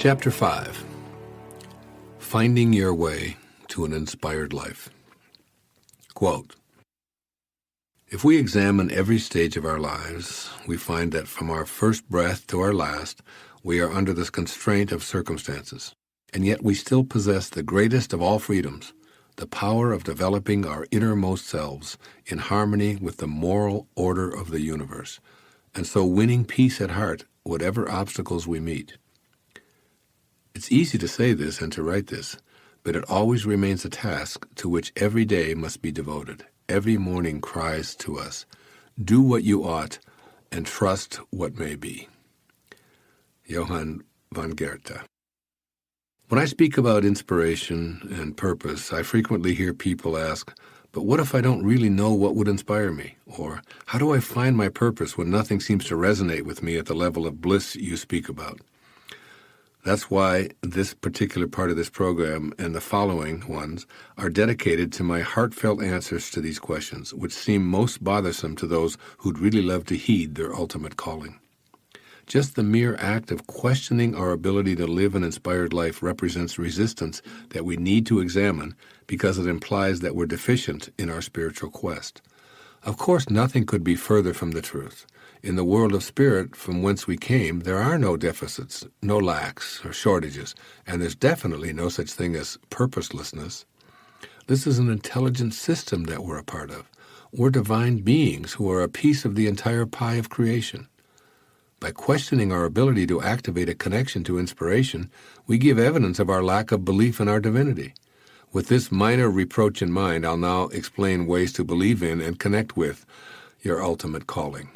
Chapter 5. Finding Your Way to an Inspired Life. Quote, "If we examine every stage of our lives, we find that from our first breath to our last, we are under the constraint of circumstances, and yet we still possess the greatest of all freedoms, the power of developing our innermost selves in harmony with the moral order of the universe, and so winning peace at heart, whatever obstacles we meet. It's easy to say this and to write this, but it always remains a task to which every day must be devoted. Every morning cries to us, 'Do what you ought, and trust what may be.'" Johann von Goethe. When I speak about inspiration and purpose, I frequently hear people ask, "But what if I don't really know what would inspire me?" Or, "How do I find my purpose when nothing seems to resonate with me at the level of bliss you speak about?" That's why this particular part of this program and the following ones are dedicated to my heartfelt answers to these questions, which seem most bothersome to those who'd really love to heed their ultimate calling. Just the mere act of questioning our ability to live an inspired life represents resistance that we need to examine because it implies that we're deficient in our spiritual quest. Of course, nothing could be further from the truth. In the world of spirit from whence we came, there are no deficits, no lacks or shortages, and there's definitely no such thing as purposelessness. This is an intelligent system that we're a part of. We're divine beings who are a piece of the entire pie of creation. By questioning our ability to activate a connection to inspiration, we give evidence of our lack of belief in our divinity. With this minor reproach in mind, I'll now explain ways to believe in and connect with your ultimate calling.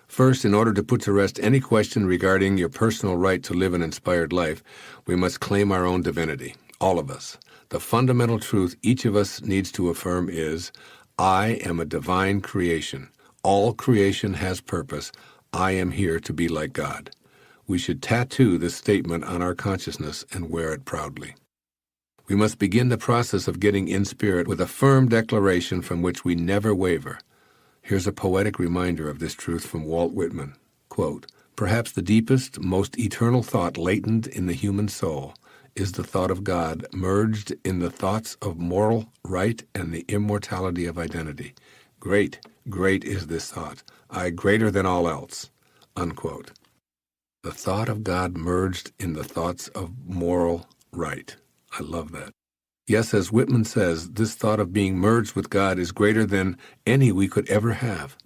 First, in order to put to rest any question regarding your personal right to live an inspired life, we must claim our own divinity, all of us. The fundamental truth each of us needs to affirm is, "I am a divine creation. All creation has purpose. I am here to be like God." We should tattoo this statement on our consciousness and wear it proudly. We must begin the process of getting in spirit with a firm declaration from which we never waver. Here's a poetic reminder of this truth from Walt Whitman. Quote, "Perhaps the deepest, most eternal thought latent in the human soul is the thought of God merged in the thoughts of moral right and the immortality of identity. Great, great is this thought, I greater than all else." Unquote. The thought of God merged in the thoughts of moral right. I love that. Yes, as Whitman says, this thought of being merged with God is greater than any we could ever have.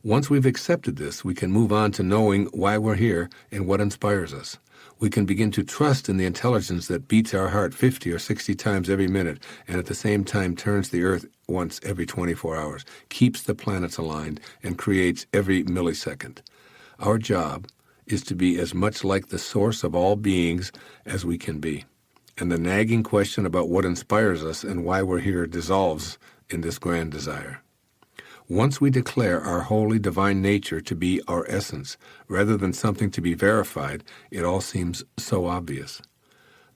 Once we've accepted this, we can move on to knowing why we're here and what inspires us. We can begin to trust in the intelligence that beats our heart 50 or 60 times every minute and at the same time turns the earth once every 24 hours, keeps the planets aligned, and creates every millisecond. Our job is to be as much like the source of all beings as we can be. And the nagging question about what inspires us and why we're here dissolves in this grand desire. Once we declare our holy divine nature to be our essence, rather than something to be verified, it all seems so obvious.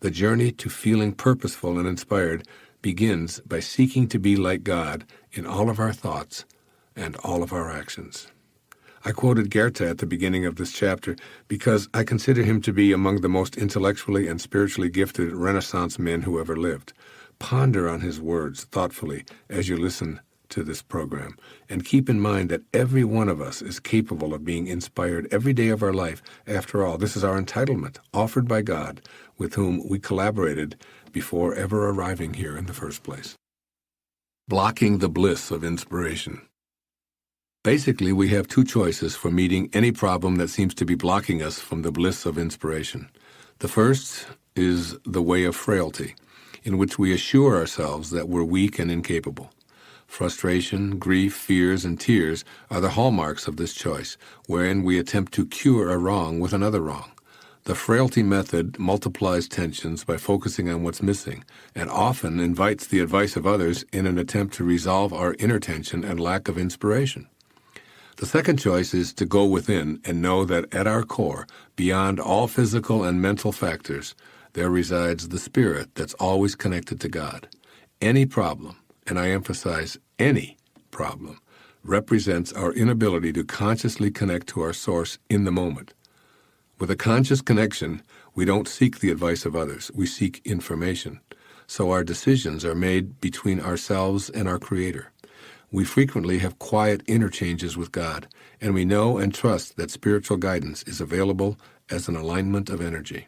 The journey to feeling purposeful and inspired begins by seeking to be like God in all of our thoughts and all of our actions. I quoted Goethe at the beginning of this chapter because I consider him to be among the most intellectually and spiritually gifted Renaissance men who ever lived. Ponder on his words thoughtfully as you listen to this program, and keep in mind that every one of us is capable of being inspired every day of our life. After all, this is our entitlement, offered by God, with whom we collaborated before ever arriving here in the first place. Blocking the bliss of inspiration. Basically, we have two choices for meeting any problem that seems to be blocking us from the bliss of inspiration. The first is the way of frailty, in which we assure ourselves that we're weak and incapable. Frustration, grief, fears, and tears are the hallmarks of this choice, wherein we attempt to cure a wrong with another wrong. The frailty method multiplies tensions by focusing on what's missing, and often invites the advice of others in an attempt to resolve our inner tension and lack of inspiration. The second choice is to go within and know that at our core, beyond all physical and mental factors, there resides the spirit that's always connected to God. Any problem, and I emphasize any problem, represents our inability to consciously connect to our source in the moment. With a conscious connection, We don't seek the advice of others. We seek information. So our decisions are made between ourselves and our Creator. We frequently have quiet interchanges with God, and we know and trust that spiritual guidance is available as an alignment of energy.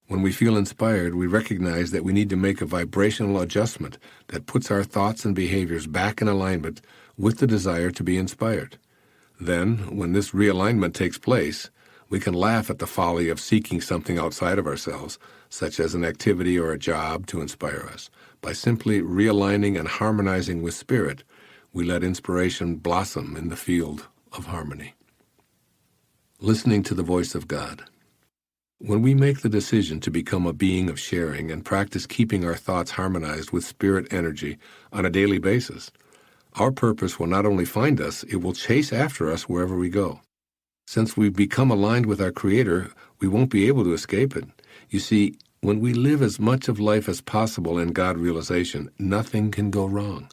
When we feel inspired, we recognize that we need to make a vibrational adjustment that puts our thoughts and behaviors back in alignment with the desire to be inspired. Then, when this realignment takes place, we can laugh at the folly of seeking something outside of ourselves, such as an activity or a job, to inspire us. By simply realigning and harmonizing with Spirit, we let inspiration blossom in the field of harmony. Listening to the voice of God. When we make the decision to become a being of sharing and practice keeping our thoughts harmonized with spirit energy on a daily basis, our purpose will not only find us, it will chase after us wherever we go. Since we've become aligned with our Creator, we won't be able to escape it. You see, when we live as much of life as possible in God realization, nothing can go wrong.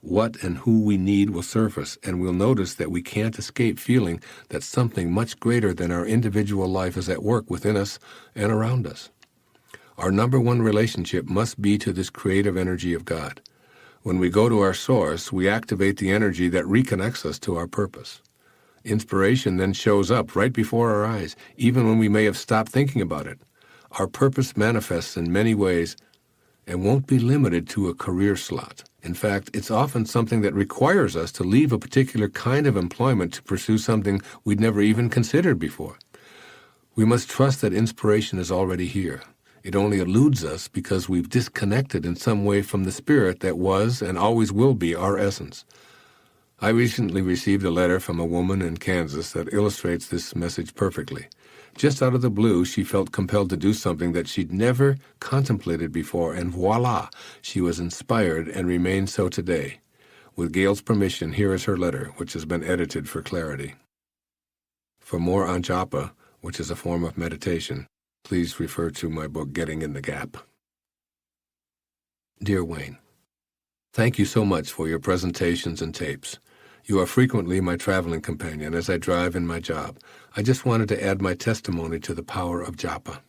What and who we need will surface, and we'll notice that we can't escape feeling that something much greater than our individual life is at work within us and around us. Our number one relationship must be to this creative energy of God. When we go to our source, we activate the energy that reconnects us to our purpose. Inspiration then shows up right before our eyes, even when we may have stopped thinking about it. Our purpose manifests in many ways and won't be limited to a career slot. In fact, it's often something that requires us to leave a particular kind of employment to pursue something we'd never even considered before. We must trust that inspiration is already here. It only eludes us because we've disconnected in some way from the spirit that was and always will be our essence. I recently received a letter from a woman in Kansas that illustrates this message perfectly. Just out of the blue, she felt compelled to do something that she'd never contemplated before, and voila, she was inspired and remains so today. With Gail's permission, here is her letter, which has been edited for clarity. For more on japa, which is a form of meditation, please refer to my book, Getting in the Gap. Dear Wayne, thank you so much for your presentations and tapes. You are frequently my traveling companion as I drive in my job. I just wanted to add my testimony to the power of japa.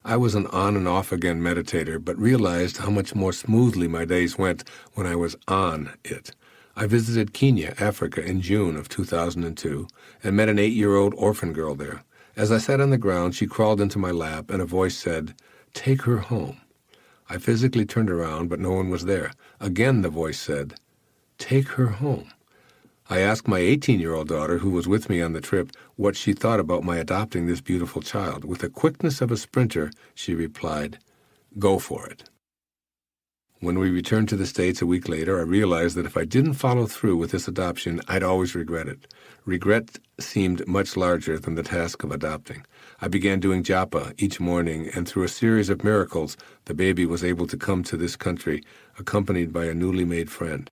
I was an on and off again meditator, but realized how much more smoothly my days went when I was on it. I visited Kenya, Africa in June of 2002 and met an 8-year-old orphan girl there. As I sat on the ground, she crawled into my lap and a voice said, "Take her home." I physically turned around, but no one was there. Again the voice said, "Take her home." I asked my 18-year-old daughter, who was with me on the trip, what she thought about my adopting this beautiful child. With the quickness of a sprinter, she replied, "Go for it." When we returned to the States a week later, I realized that if I didn't follow through with this adoption, I'd always regret it. Regret seemed much larger than the task of adopting. I began doing japa each morning, and through a series of miracles, the baby was able to come to this country, accompanied by a newly made friend.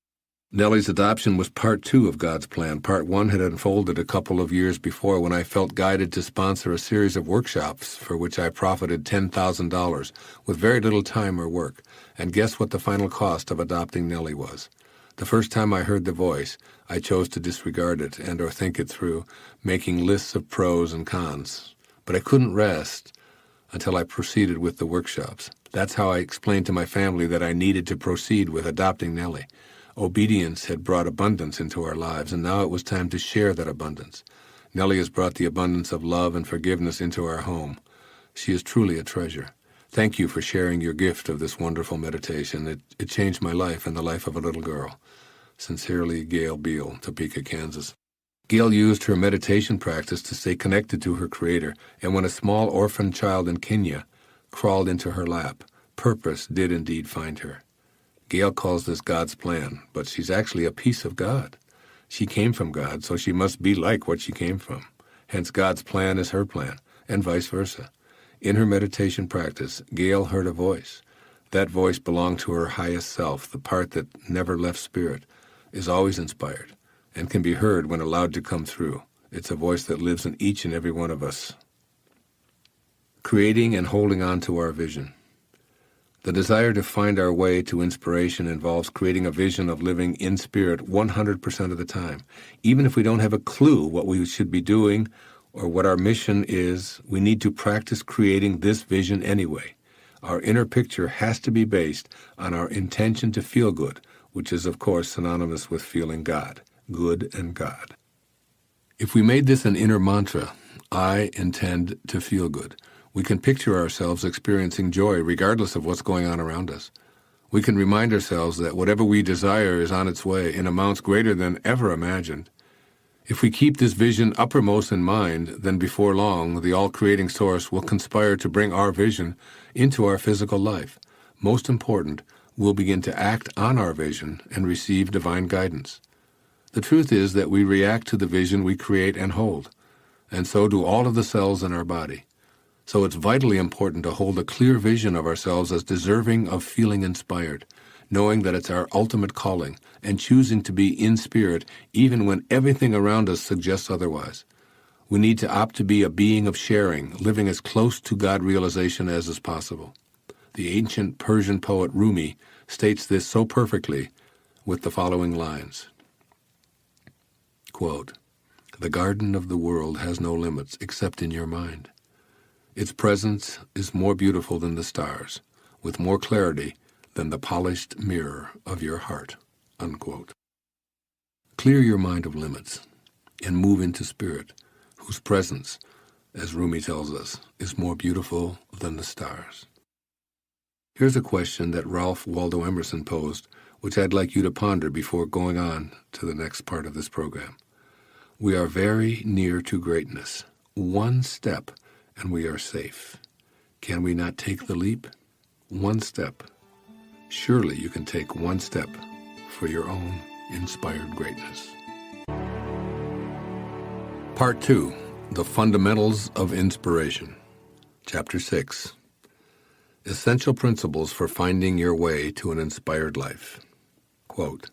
Nellie's adoption was part 2 of God's plan. Part 1 had unfolded a couple of years before when I felt guided to sponsor a series of workshops for which I profited $10,000 with very little time or work. And guess what the final cost of adopting Nellie was? The first time I heard the voice, I chose to disregard it and or think it through, making lists of pros and cons. But I couldn't rest until I proceeded with the workshops. That's how I explained to my family that I needed to proceed with adopting Nellie. Obedience had brought abundance into our lives, and now it was time to share that abundance. Nellie has brought the abundance of love and forgiveness into our home. She is truly a treasure. Thank you for sharing your gift of this wonderful meditation. It changed my life and the life of a little girl. Sincerely, Gail Beal, Topeka, Kansas. Gail used her meditation practice to stay connected to her Creator, and when a small orphan child in Kenya crawled into her lap, purpose did indeed find her. Gail calls this God's plan, but she's actually a piece of God. She came from God, so she must be like what she came from. Hence, God's plan is her plan, and vice versa. In her meditation practice, Gail heard a voice. That voice belonged to her highest self, the part that never left spirit, is always inspired, and can be heard when allowed to come through. It's a voice that lives in each and every one of us. Creating and holding on to our vision. The desire to find our way to inspiration involves creating a vision of living in spirit 100% of the time, even if we don't have a clue what we should be doing or what our mission is, we need to practice creating this vision anyway. Our inner picture has to be based on our intention to feel good, which is, of course, synonymous with feeling God, good and God. If we made this an inner mantra, I intend to feel good, we can picture ourselves experiencing joy regardless of what's going on around us. We can remind ourselves that whatever we desire is on its way in amounts greater than ever imagined. If we keep this vision uppermost in mind, then before long, the all-creating source will conspire to bring our vision into our physical life. Most important, we'll begin to act on our vision and receive divine guidance. The truth is that we react to the vision we create and hold, and so do all of the cells in our body. So it's vitally important to hold a clear vision of ourselves as deserving of feeling inspired, knowing that it's our ultimate calling, and choosing to be in spirit even when everything around us suggests otherwise. We need to opt to be a being of sharing, living as close to God realization as is possible. The ancient Persian poet Rumi states this so perfectly with the following lines. Quote, "The garden of the world has no limits except in your mind. Its presence is more beautiful than the stars, with more clarity than the polished mirror of your heart." Unquote. Clear your mind of limits and move into spirit, whose presence, as Rumi tells us, is more beautiful than the stars. Here's a question that Ralph Waldo Emerson posed, which I'd like you to ponder before going on to the next part of this program. We are very near to greatness. One step, and we are safe. Can we not take the leap? One step. Surely you can take one step for your own inspired greatness. Part 2, The Fundamentals of Inspiration. Chapter 6, Essential Principles for Finding Your Way to an Inspired Life. Quote,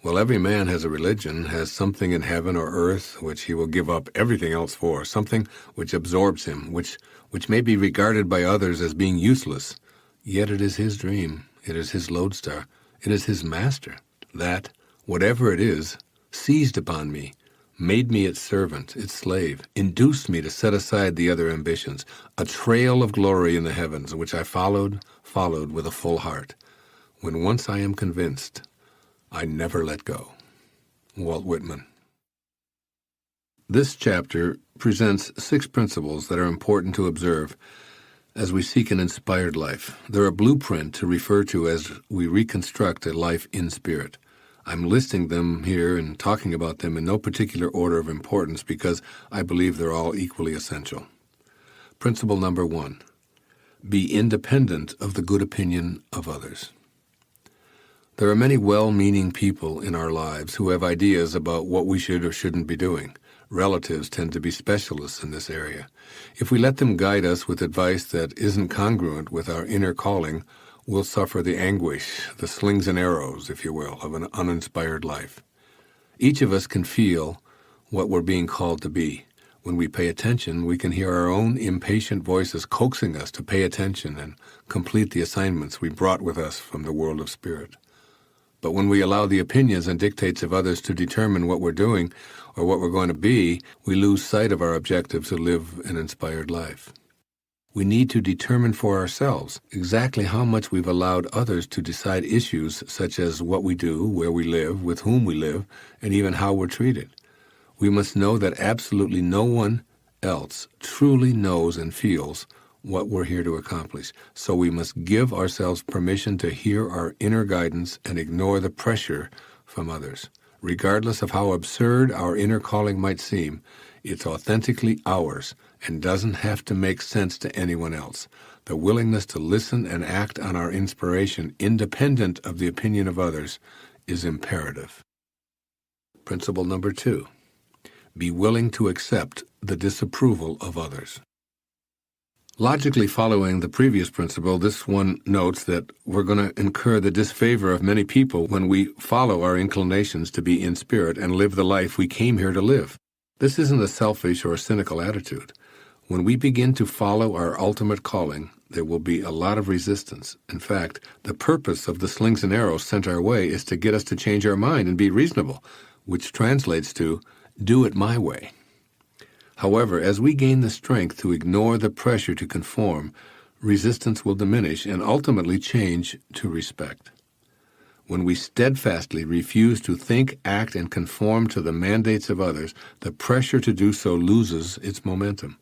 "Well, every man has a religion, has something in heaven or earth which he will give up everything else for, something which absorbs him, which may be regarded by others as being useless. Yet it is his dream, it is his lodestar, it is his master, that, whatever it is, seized upon me, made me its servant, its slave, induced me to set aside the other ambitions, a trail of glory in the heavens, which I followed with a full heart. When once I am convinced, I never let go." Walt Whitman. This chapter presents 6 principles that are important to observe as we seek an inspired life. They're a blueprint to refer to as we reconstruct a life in spirit. I'm listing them here and talking about them in no particular order of importance because I believe they're all equally essential. Principle number 1, be independent of the good opinion of others. There are many well-meaning people in our lives who have ideas about what we should or shouldn't be doing. Relatives tend to be specialists in this area. If we let them guide us with advice that isn't congruent with our inner calling, we'll suffer the anguish, the slings and arrows, if you will, of an uninspired life. Each of us can feel what we're being called to be. When we pay attention, we can hear our own impatient voices coaxing us to pay attention and complete the assignments we brought with us from the world of spirit. But when we allow the opinions and dictates of others to determine what we're doing or what we're going to be, we lose sight of our objective to live an inspired life. We need to determine for ourselves exactly how much we've allowed others to decide issues such as what we do, where we live, with whom we live, and even how we're treated. We must know that absolutely no one else truly knows and feels what we're here to accomplish. So we must give ourselves permission to hear our inner guidance and ignore the pressure from others. Regardless of how absurd our inner calling might seem, it's authentically ours and doesn't have to make sense to anyone else. The willingness to listen and act on our inspiration, independent of the opinion of others, is imperative. Principle number 2, be willing to accept the disapproval of others. Logically following the previous principle, this one notes that we're going to incur the disfavor of many people when we follow our inclinations to be in spirit and live the life we came here to live. This isn't a selfish or a cynical attitude. When we begin to follow our ultimate calling, there will be a lot of resistance. In fact, the purpose of the slings and arrows sent our way is to get us to change our mind and be reasonable, which translates to, do it my way. However, as we gain the strength to ignore the pressure to conform, resistance will diminish and ultimately change to respect. When we steadfastly refuse to think, act, and conform to the mandates of others, the pressure to do so loses its momentum.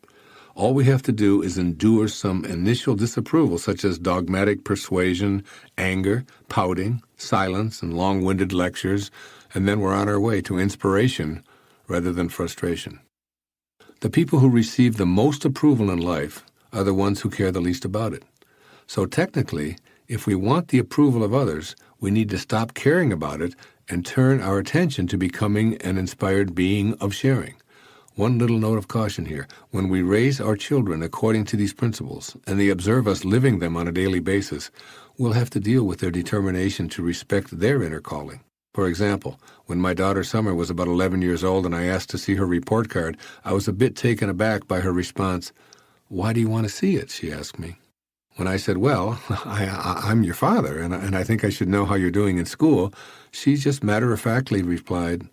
All we have to do is endure some initial disapproval, such as dogmatic persuasion, anger, pouting, silence, and long-winded lectures, and then we're on our way to inspiration rather than frustration. The people who receive the most approval in life are the ones who care the least about it. So technically, if we want the approval of others, we need to stop caring about it and turn our attention to becoming an inspired being of sharing. One little note of caution here. When we raise our children according to these principles, and they observe us living them on a daily basis, we'll have to deal with their determination to respect their inner calling. For example, when my daughter Summer was about 11 years old and I asked to see her report card, I was a bit taken aback by her response. "Why do you want to see it?" she asked me. When I said, "Well, I'm your father, and I think I should know how you're doing in school," she just matter-of-factly replied,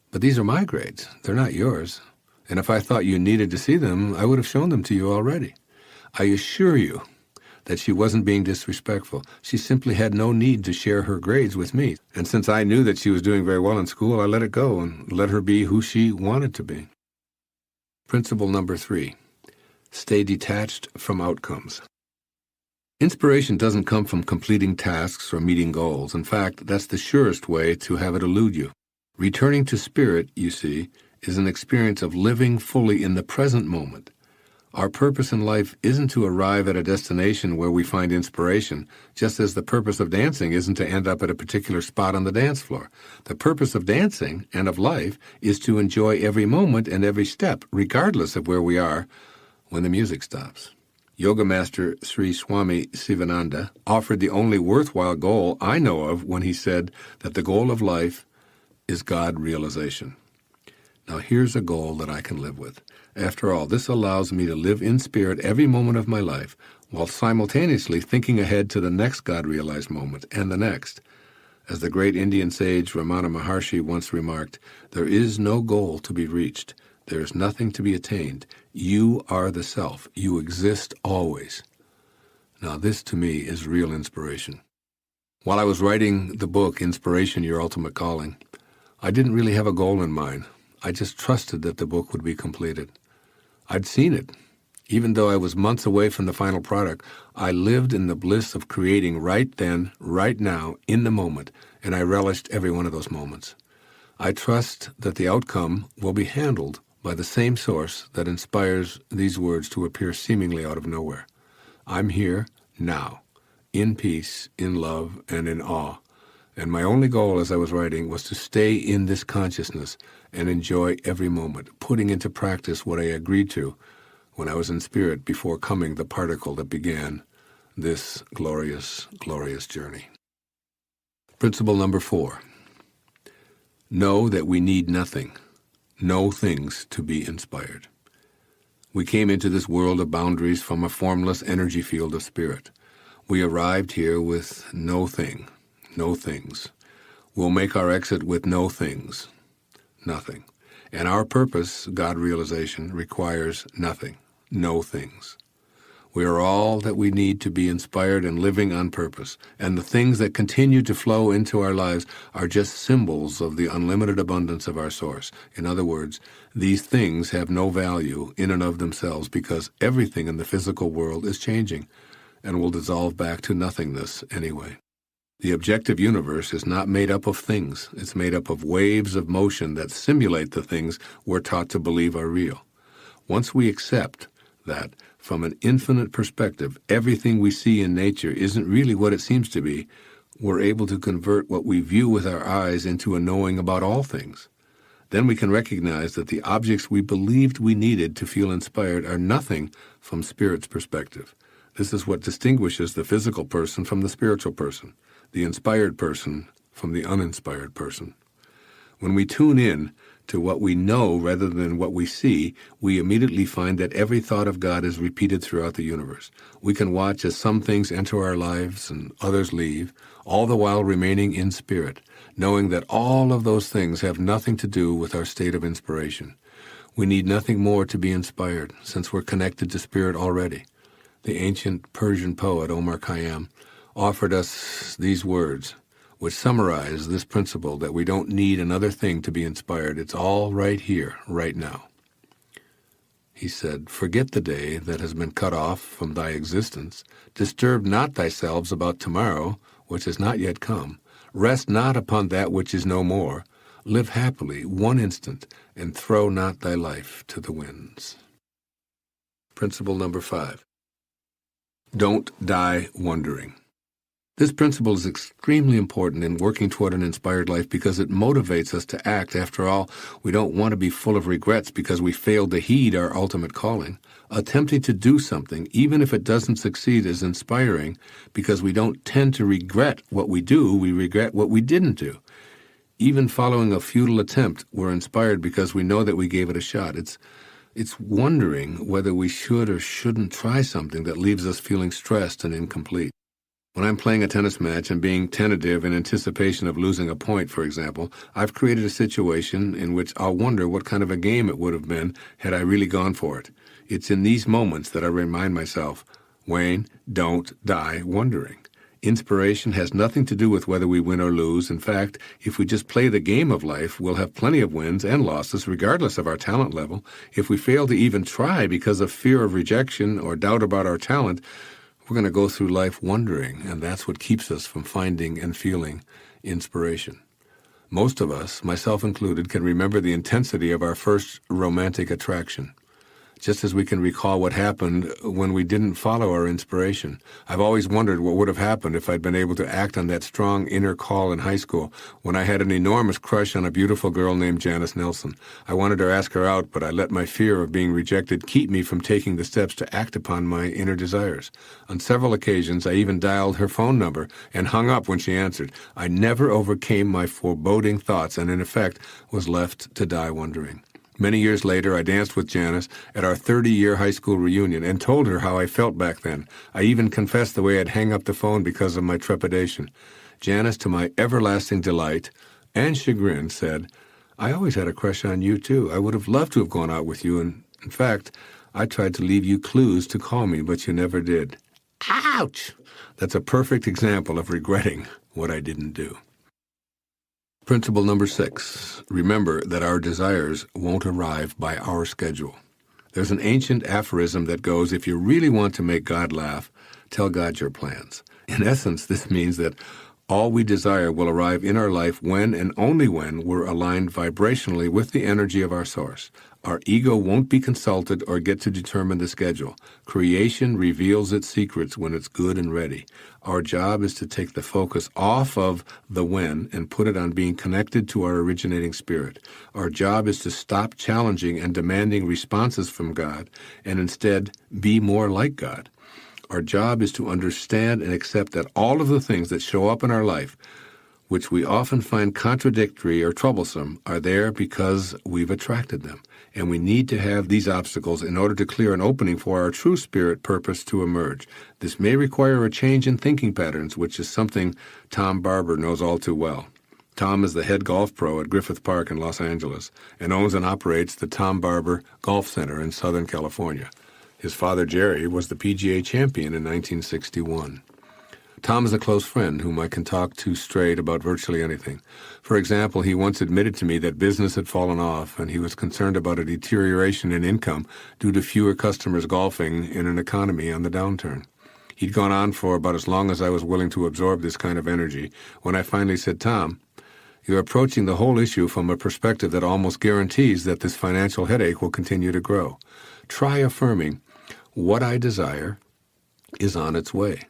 "But these are my grades. They're not yours. And if I thought you needed to see them, I would have shown them to you already." I assure you that she wasn't being disrespectful. She simply had no need to share her grades with me. And since I knew that she was doing very well in school, I let it go and let her be who she wanted to be. Principle number 3, stay detached from outcomes. Inspiration doesn't come from completing tasks or meeting goals. In fact, that's the surest way to have it elude you. Returning to spirit, you see, is an experience of living fully in the present moment. Our purpose in life isn't to arrive at a destination where we find inspiration, just as the purpose of dancing isn't to end up at a particular spot on the dance floor. The purpose of dancing and of life is to enjoy every moment and every step, regardless of where we are when the music stops. Yoga Master Sri Swami Sivananda offered the only worthwhile goal I know of when he said that the goal of life is God realization. Now here's a goal that I can live with. After all, this allows me to live in spirit every moment of my life, while simultaneously thinking ahead to the next God-realized moment and the next. As the great Indian sage Ramana Maharshi once remarked, "There is no goal to be reached. There is nothing to be attained. You are the self. You exist always." Now this, to me, is real inspiration. While I was writing the book, Inspiration, Your Ultimate Calling, I didn't really have a goal in mind. I just trusted that the book would be completed. I'd seen it. Even though I was months away from the final product, I lived in the bliss of creating right then, right now, in the moment, and I relished every one of those moments. I trust that the outcome will be handled by the same source that inspires these words to appear seemingly out of nowhere. I'm here, now, in peace, in love, and in awe. And my only goal as I was writing was to stay in this consciousness and enjoy every moment, putting into practice what I agreed to when I was in spirit before coming the particle that began this glorious, glorious journey. Principle number 4, know that we need nothing, no things to be inspired. We came into this world of boundaries from a formless energy field of spirit. We arrived here with no thing. No things. We'll make our exit with no things, nothing. And our purpose, God realization, requires nothing, no things. We are all that we need to be inspired and living on purpose, and the things that continue to flow into our lives are just symbols of the unlimited abundance of our source. In other words, these things have no value in and of themselves because everything in the physical world is changing and will dissolve back to nothingness anyway. The objective universe is not made up of things. It's made up of waves of motion that simulate the things we're taught to believe are real. Once we accept that, from an infinite perspective, everything we see in nature isn't really what it seems to be, we're able to convert what we view with our eyes into a knowing about all things. Then we can recognize that the objects we believed we needed to feel inspired are nothing from Spirit's perspective. This is what distinguishes the physical person from the spiritual person, the inspired person from the uninspired person. When we tune in to what we know rather than what we see, we immediately find that every thought of God is repeated throughout the universe. We can watch as some things enter our lives and others leave, all the while remaining in spirit, knowing that all of those things have nothing to do with our state of inspiration. We need nothing more to be inspired, since we're connected to Spirit already. The ancient Persian poet Omar Khayyam offered us these words, which summarize this principle that we don't need another thing to be inspired. It's all right here, right now. He said, "Forget the day that has been cut off from thy existence. Disturb not thyself about tomorrow, which has not yet come. Rest not upon that which is no more. Live happily one instant, and throw not thy life to the winds." Principle number 5. Don't die wondering. This principle is extremely important in working toward an inspired life because it motivates us to act. After all, we don't want to be full of regrets because we failed to heed our ultimate calling. Attempting to do something, even if it doesn't succeed, is inspiring because we don't tend to regret what we do, we regret what we didn't do. Even following a futile attempt, we're inspired because we know that we gave it a shot. It's wondering whether we should or shouldn't try something that leaves us feeling stressed and incomplete. When I'm playing a tennis match and being tentative in anticipation of losing a point, for example, I've created a situation in which I'll wonder what kind of a game it would have been had I really gone for it. It's in these moments that I remind myself, Wayne, don't die wondering. Inspiration has nothing to do with whether we win or lose. In fact, if we just play the game of life, we'll have plenty of wins and losses regardless of our talent level. If we fail to even try because of fear of rejection or doubt about our talent, we're going to go through life wondering, and that's what keeps us from finding and feeling inspiration. Most of us, myself included, can remember the intensity of our first romantic attraction, just as we can recall what happened when we didn't follow our inspiration. I've always wondered what would have happened if I'd been able to act on that strong inner call in high school when I had an enormous crush on a beautiful girl named Janice Nelson. I wanted to ask her out, but I let my fear of being rejected keep me from taking the steps to act upon my inner desires. On several occasions, I even dialed her phone number and hung up when she answered. I never overcame my foreboding thoughts and, in effect, was left to die wondering. Many years later, I danced with Janice at our 30-year high school reunion and told her how I felt back then. I even confessed the way I'd hang up the phone because of my trepidation. Janice, to my everlasting delight and chagrin, said, "I always had a crush on you, too. I would have loved to have gone out with you, and, in fact, I tried to leave you clues to call me, but you never did." Ouch! That's a perfect example of regretting what I didn't do. Principle number 6, remember that our desires won't arrive by our schedule. There's an ancient aphorism that goes, if you really want to make God laugh, tell God your plans. In essence, this means that all we desire will arrive in our life when and only when we're aligned vibrationally with the energy of our source. Our ego won't be consulted or get to determine the schedule. Creation reveals its secrets when it's good and ready. Our job is to take the focus off of the when and put it on being connected to our originating spirit. Our job is to stop challenging and demanding responses from God and instead be more like God. Our job is to understand and accept that all of the things that show up in our life, which we often find contradictory or troublesome, are there because we've attracted them. And we need to have these obstacles in order to clear an opening for our true spirit purpose to emerge. This may require a change in thinking patterns, which is something Tom Barber knows all too well. Tom is the head golf pro at Griffith Park in Los Angeles and owns and operates the Tom Barber Golf Center in Southern California. His father, Jerry, was the PGA champion in 1961. Tom is a close friend whom I can talk to straight about virtually anything. For example, he once admitted to me that business had fallen off and he was concerned about a deterioration in income due to fewer customers golfing in an economy on the downturn. He'd gone on for about as long as I was willing to absorb this kind of energy when I finally said, "Tom, you're approaching the whole issue from a perspective that almost guarantees that this financial headache will continue to grow. Try affirming, what I desire is on its way.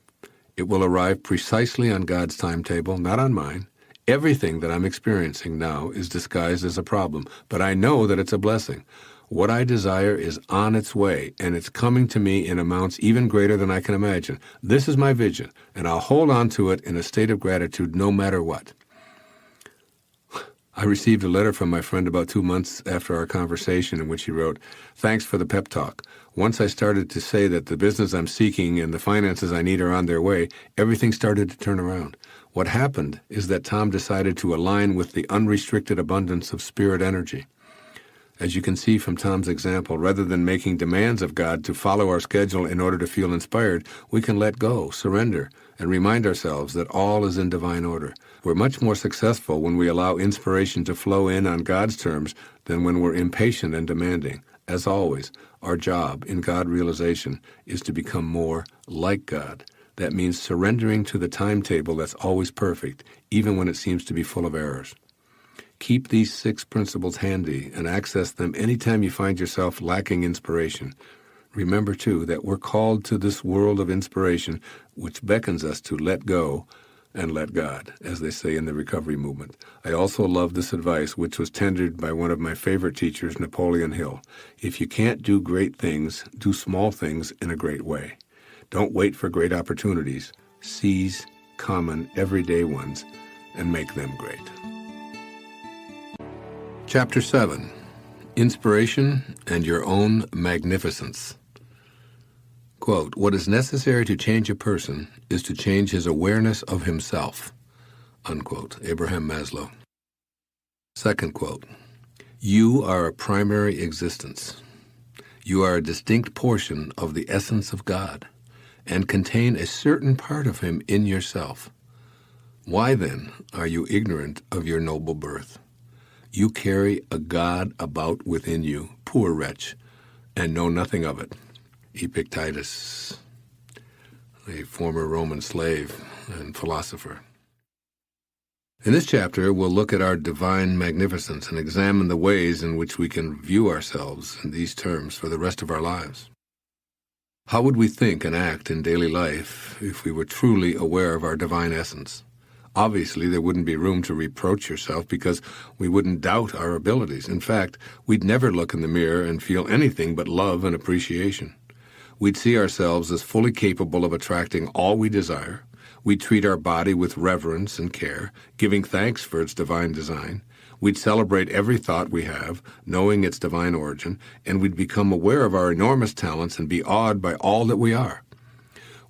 It will arrive precisely on God's timetable, not on mine. Everything that I'm experiencing now is disguised as a problem, but I know that it's a blessing. What I desire is on its way, and it's coming to me in amounts even greater than I can imagine. This is my vision, and I'll hold on to it in a state of gratitude no matter what." I received a letter from my friend about 2 months after our conversation in which he wrote, "Thanks for the pep talk. Once I started to say that the business I'm seeking and the finances I need are on their way, everything started to turn around. What happened is that Tom decided to align with the unrestricted abundance of spirit energy. As you can see from Tom's example, rather than making demands of God to follow our schedule in order to feel inspired, we can let go, surrender, and remind ourselves that all is in divine order. We're much more successful when we allow inspiration to flow in on God's terms than when we're impatient and demanding. As always, our job in God realization is to become more like God. That means surrendering to the timetable that's always perfect, even when it seems to be full of errors. Keep these 6 principles handy and access them anytime you find yourself lacking inspiration. Remember, too, that we're called to this world of inspiration, which beckons us to let go and let God, as they say in the recovery movement. I also love this advice, which was tendered by one of my favorite teachers, Napoleon Hill. If you can't do great things, do small things in a great way. Don't wait for great opportunities. Seize common, everyday ones and make them great. Chapter 7, Inspiration and Your Own Magnificence. Quote, what is necessary to change a person is to change his awareness of himself. Unquote. Abraham Maslow. Second quote, you are a primary existence. You are a distinct portion of the essence of God and contain a certain part of him in yourself. Why then are you ignorant of your noble birth? You carry a God about within you, poor wretch, and know nothing of it. Epictetus, a former Roman slave and philosopher. In this chapter, we'll look at our divine magnificence and examine the ways in which we can view ourselves in these terms for the rest of our lives. How would we think and act in daily life if we were truly aware of our divine essence? Obviously, there wouldn't be room to reproach yourself because we wouldn't doubt our abilities. In fact, we'd never look in the mirror and feel anything but love and appreciation. We'd see ourselves as fully capable of attracting all we desire. We'd treat our body with reverence and care, giving thanks for its divine design. We'd celebrate every thought we have, knowing its divine origin, and we'd become aware of our enormous talents and be awed by all that we are.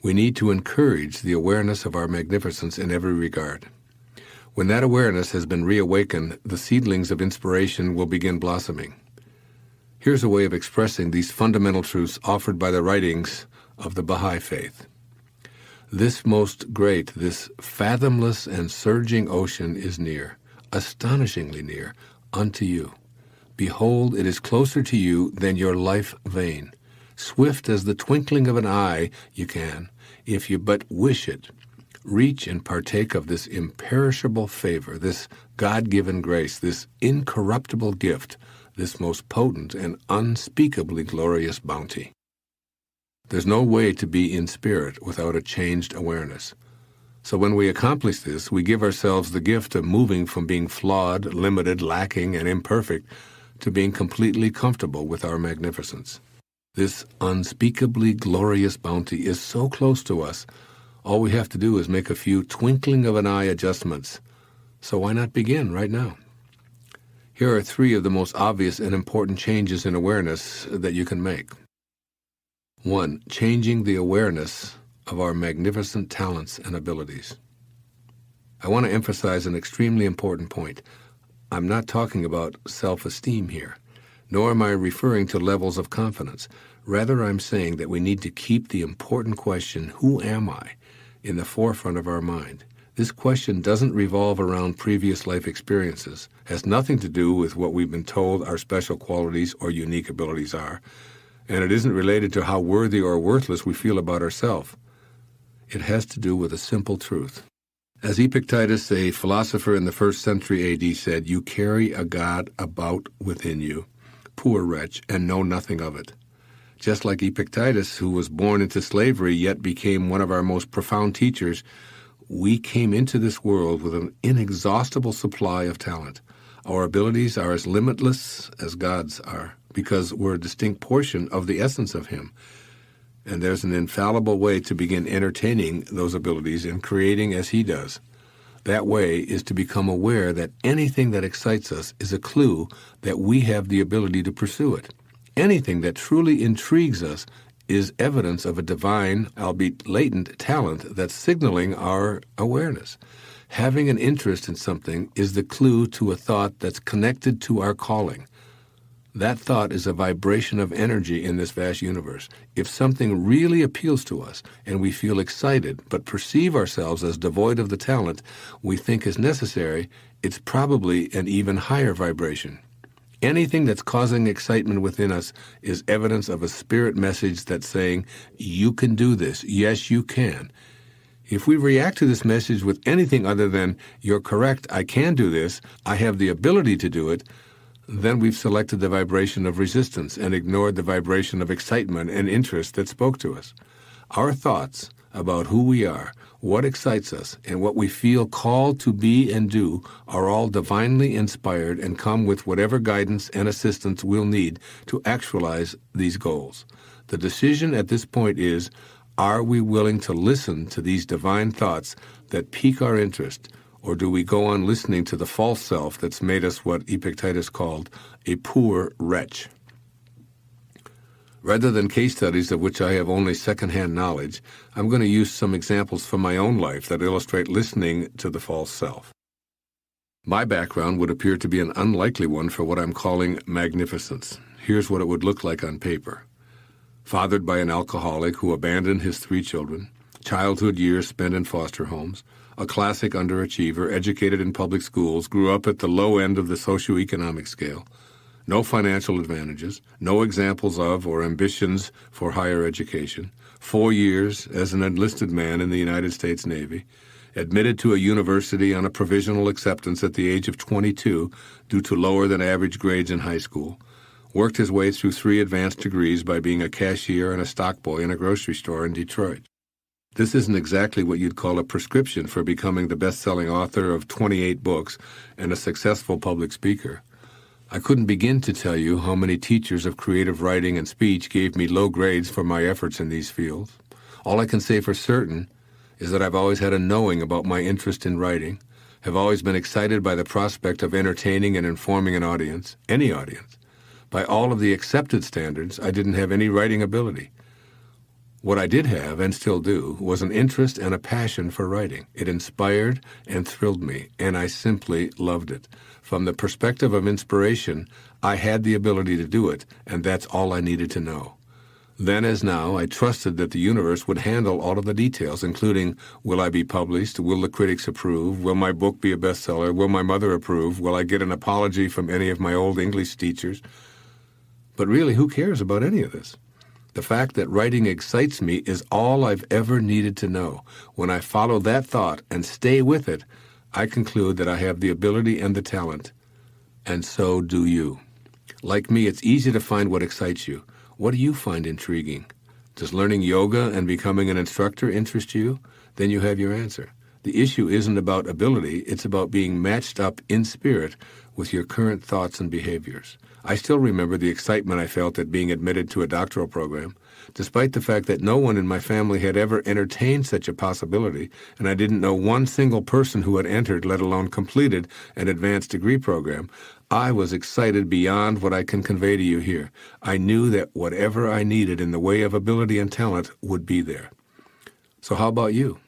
We need to encourage the awareness of our magnificence in every regard. When that awareness has been reawakened, the seedlings of inspiration will begin blossoming. Here's a way of expressing these fundamental truths offered by the writings of the Baha'i Faith. This most great, this fathomless and surging ocean is near, astonishingly near, unto you. Behold, it is closer to you than your life vein. Swift as the twinkling of an eye you can, if you but wish it, reach and partake of this imperishable favor, this God-given grace, this incorruptible gift, this most potent and unspeakably glorious bounty. There's no way to be in spirit without a changed awareness. So when we accomplish this, we give ourselves the gift of moving from being flawed, limited, lacking, and imperfect to being completely comfortable with our magnificence. This unspeakably glorious bounty is so close to us, all we have to do is make a few twinkling of an eye adjustments. So why not begin right now? Here are 3 of the most obvious and important changes in awareness that you can make. 1. Changing the awareness of our magnificent talents and abilities. I want to emphasize an extremely important point. I'm not talking about self-esteem here, nor am I referring to levels of confidence. Rather, I'm saying that we need to keep the important question, who am I, in the forefront of our mind. This question doesn't revolve around previous life experiences, has nothing to do with what we've been told our special qualities or unique abilities are, and it isn't related to how worthy or worthless we feel about ourselves. It has to do with a simple truth. As Epictetus, a philosopher in the 1st century A.D., said, you carry a God about within you, poor wretch, and know nothing of it. Just like Epictetus, who was born into slavery yet became one of our most profound teachers, we came into this world with an inexhaustible supply of talent. Our abilities are as limitless as God's are, because we're a distinct portion of the essence of Him. And there's an infallible way to begin entertaining those abilities and creating as He does. That way is to become aware that anything that excites us is a clue that we have the ability to pursue it. Anything that truly intrigues us is evidence of a divine, albeit latent, talent that's signaling our awareness. Having an interest in something is the clue to a thought that's connected to our calling. That thought is a vibration of energy in this vast universe. If something really appeals to us and we feel excited but perceive ourselves as devoid of the talent we think is necessary, it's probably an even higher vibration. Anything that's causing excitement within us is evidence of a spirit message that's saying, you can do this. Yes, you can. If we react to this message with anything other than, you're correct, I can do this, I have the ability to do it, then we've selected the vibration of resistance and ignored the vibration of excitement and interest that spoke to us. Our thoughts about who we are, what excites us, and what we feel called to be and do are all divinely inspired and come with whatever guidance and assistance we'll need to actualize these goals. The decision at this point is, are we willing to listen to these divine thoughts that pique our interest, or do we go on listening to the false self that's made us what Epictetus called a poor wretch? Rather than case studies of which I have only second-hand knowledge, I'm going to use some examples from my own life that illustrate listening to the false self. My background would appear to be an unlikely one for what I'm calling magnificence. Here's what it would look like on paper. Fathered by an alcoholic who abandoned his 3 children, childhood years spent in foster homes, a classic underachiever, educated in public schools, grew up at the low end of the socioeconomic scale, no financial advantages, no examples of or ambitions for higher education, 4 years as an enlisted man in the United States Navy, admitted to a university on a provisional acceptance at the age of 22 due to lower than average grades in high school, worked his way through 3 advanced degrees by being a cashier and a stockboy in a grocery store in Detroit. This isn't exactly what you'd call a prescription for becoming the best-selling author of 28 books and a successful public speaker. I couldn't begin to tell you how many teachers of creative writing and speech gave me low grades for my efforts in these fields. All I can say for certain is that I've always had a knowing about my interest in writing, have always been excited by the prospect of entertaining and informing an audience, any audience. By all of the accepted standards, I didn't have any writing ability. What I did have, and still do, was an interest and a passion for writing. It inspired and thrilled me, and I simply loved it. From the perspective of inspiration, I had the ability to do it, and that's all I needed to know. Then as now, I trusted that the universe would handle all of the details, including, will I be published? Will the critics approve? Will my book be a bestseller? Will my mother approve? Will I get an apology from any of my old English teachers? But really, who cares about any of this? The fact that writing excites me is all I've ever needed to know. When I follow that thought and stay with it, I conclude that I have the ability and the talent. And so do you. Like me, it's easy to find what excites you. What do you find intriguing? Does learning yoga and becoming an instructor interest you? Then you have your answer. The issue isn't about ability, it's about being matched up in spirit with your current thoughts and behaviors. I still remember the excitement I felt at being admitted to a doctoral program, despite the fact that no one in my family had ever entertained such a possibility, and I didn't know one single person who had entered, let alone completed, an advanced degree program. I was excited beyond what I can convey to you here. I knew that whatever I needed in the way of ability and talent would be there. So how about you?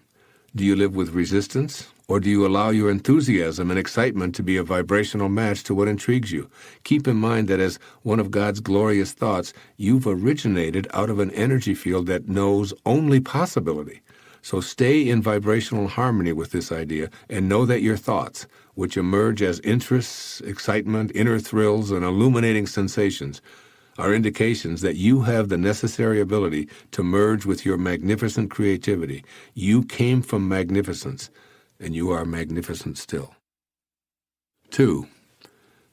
Do you live with resistance, or do you allow your enthusiasm and excitement to be a vibrational match to what intrigues you? Keep in mind that as one of God's glorious thoughts, you've originated out of an energy field that knows only possibility. So stay in vibrational harmony with this idea and know that your thoughts, which emerge as interests, excitement, inner thrills, and illuminating sensations, are indications that you have the necessary ability to merge with your magnificent creativity. You came from magnificence, and you are magnificent still. 2.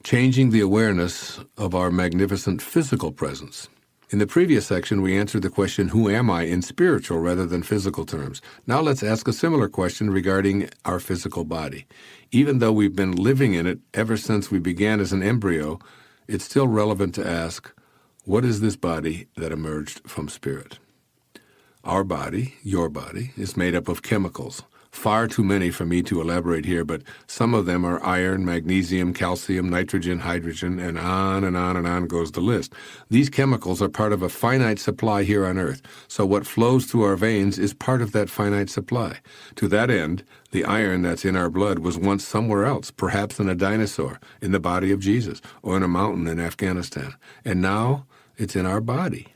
Changing the awareness of our magnificent physical presence. In the previous section, we answered the question, who am I, in spiritual rather than physical terms. Now let's ask a similar question regarding our physical body. Even though we've been living in it ever since we began as an embryo, it's still relevant to ask, what is this body that emerged from spirit? Our body, your body, is made up of chemicals, Far too many for me to elaborate here, but some of them are iron, magnesium, calcium, nitrogen, hydrogen, and on and on and on goes the list. These chemicals are part of a finite supply here on Earth, so what flows through our veins is part of that finite supply. To that end, the iron that's in our blood was once somewhere else, perhaps in a dinosaur, in the body of Jesus, or in a mountain in Afghanistan. And now it's in our body.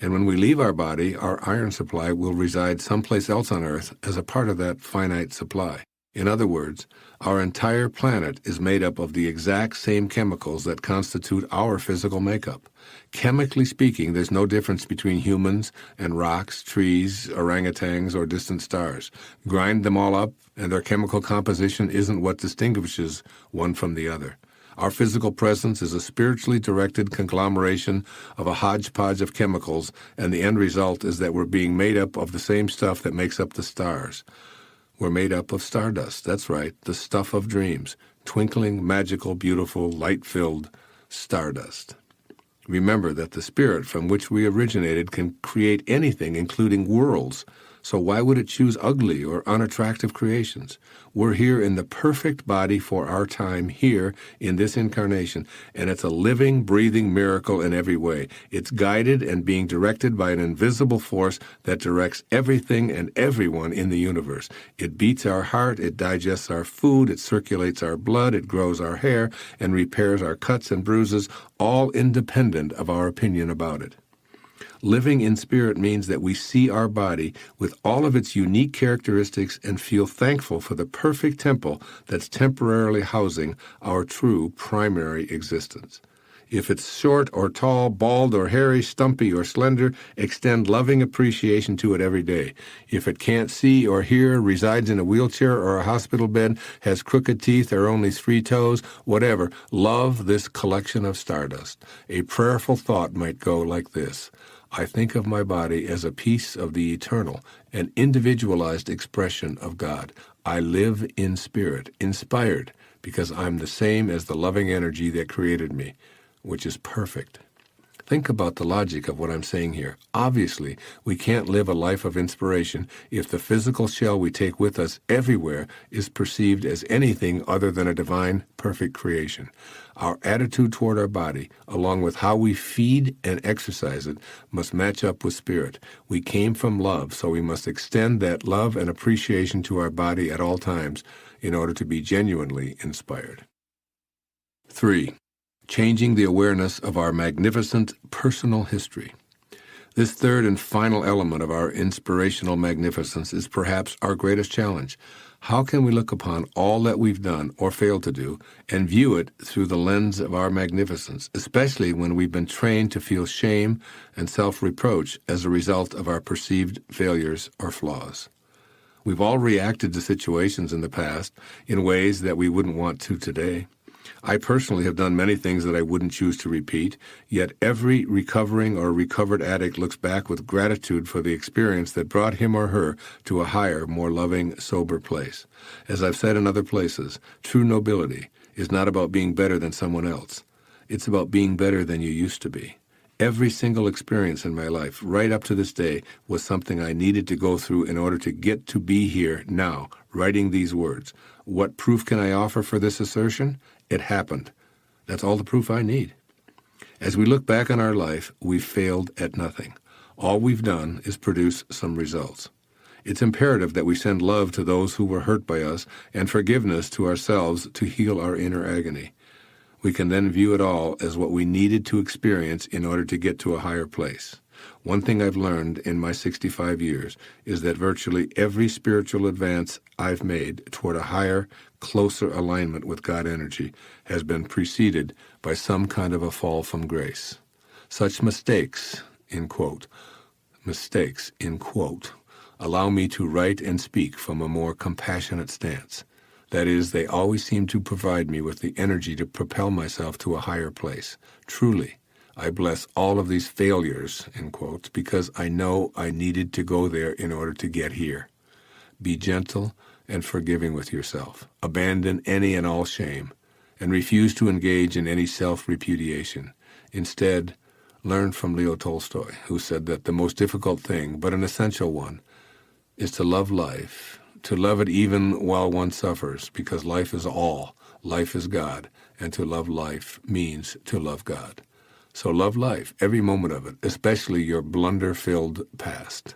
And when we leave our body, our iron supply will reside someplace else on Earth as a part of that finite supply. In other words, our entire planet is made up of the exact same chemicals that constitute our physical makeup. Chemically speaking, there's no difference between humans and rocks, trees, orangutans, or distant stars. Grind them all up, and their chemical composition isn't what distinguishes one from the other. Our physical presence is a spiritually directed conglomeration of a hodgepodge of chemicals, and the end result is that we're being made up of the same stuff that makes up the stars. We're made up of stardust, that's right, the stuff of dreams, twinkling, magical, beautiful, light-filled stardust. Remember that the spirit from which we originated can create anything, including worlds. So why would it choose ugly or unattractive creations? We're here in the perfect body for our time here in this incarnation, and it's a living, breathing miracle in every way. It's guided and being directed by an invisible force that directs everything and everyone in the universe. It beats our heart, it digests our food, it circulates our blood, it grows our hair, and repairs our cuts and bruises, all independent of our opinion about it. Living in spirit means that we see our body with all of its unique characteristics and feel thankful for the perfect temple that's temporarily housing our true primary existence. If it's short or tall, bald or hairy, stumpy or slender, extend loving appreciation to it every day. If it can't see or hear, resides in a wheelchair or a hospital bed, has crooked teeth or only 3 toes, whatever, love this collection of stardust. A prayerful thought might go like this: I think of my body as a piece of the eternal, an individualized expression of God. I live in spirit, inspired, because I'm the same as the loving energy that created me, which is perfect. Think about the logic of what I'm saying here. Obviously, we can't live a life of inspiration if the physical shell we take with us everywhere is perceived as anything other than a divine, perfect creation. Our attitude toward our body, along with how we feed and exercise it, must match up with spirit. We came from love, so we must extend that love and appreciation to our body at all times in order to be genuinely inspired. 3. Changing the awareness of our magnificent personal history. This third and final element of our inspirational magnificence is perhaps our greatest challenge. How can we look upon all that we've done or failed to do and view it through the lens of our magnificence, especially when we've been trained to feel shame and self-reproach as a result of our perceived failures or flaws? We've all reacted to situations in the past in ways that we wouldn't want to today. I personally have done many things that I wouldn't choose to repeat, yet every recovering or recovered addict looks back with gratitude for the experience that brought him or her to a higher, more loving, sober place. As I've said in other places, true nobility is not about being better than someone else. It's about being better than you used to be. Every single experience in my life, right up to this day, was something I needed to go through in order to get to be here now, writing these words. What proof can I offer for this assertion? It happened. That's all the proof I need. As we look back on our life, we've failed at nothing. All we've done is produce some results. It's imperative that we send love to those who were hurt by us and forgiveness to ourselves to heal our inner agony. We can then view it all as what we needed to experience in order to get to a higher place. One thing I've learned in my 65 years is that virtually every spiritual advance I've made toward a higher, closer alignment with God energy has been preceded by some kind of a fall from grace. Such mistakes, in quote, allow me to write and speak from a more compassionate stance. That is, they always seem to provide me with the energy to propel myself to a higher place. Truly, I bless all of these failures, in quotes, because I know I needed to go there in order to get here. Be gentle and forgiving with yourself. Abandon any and all shame, and refuse to engage in any self-repudiation. Instead, learn from Leo Tolstoy, who said that the most difficult thing, but an essential one, is to love life, to love it even while one suffers, because life is all, life is God, and to love life means to love God. So love life, every moment of it, especially your blunder-filled past.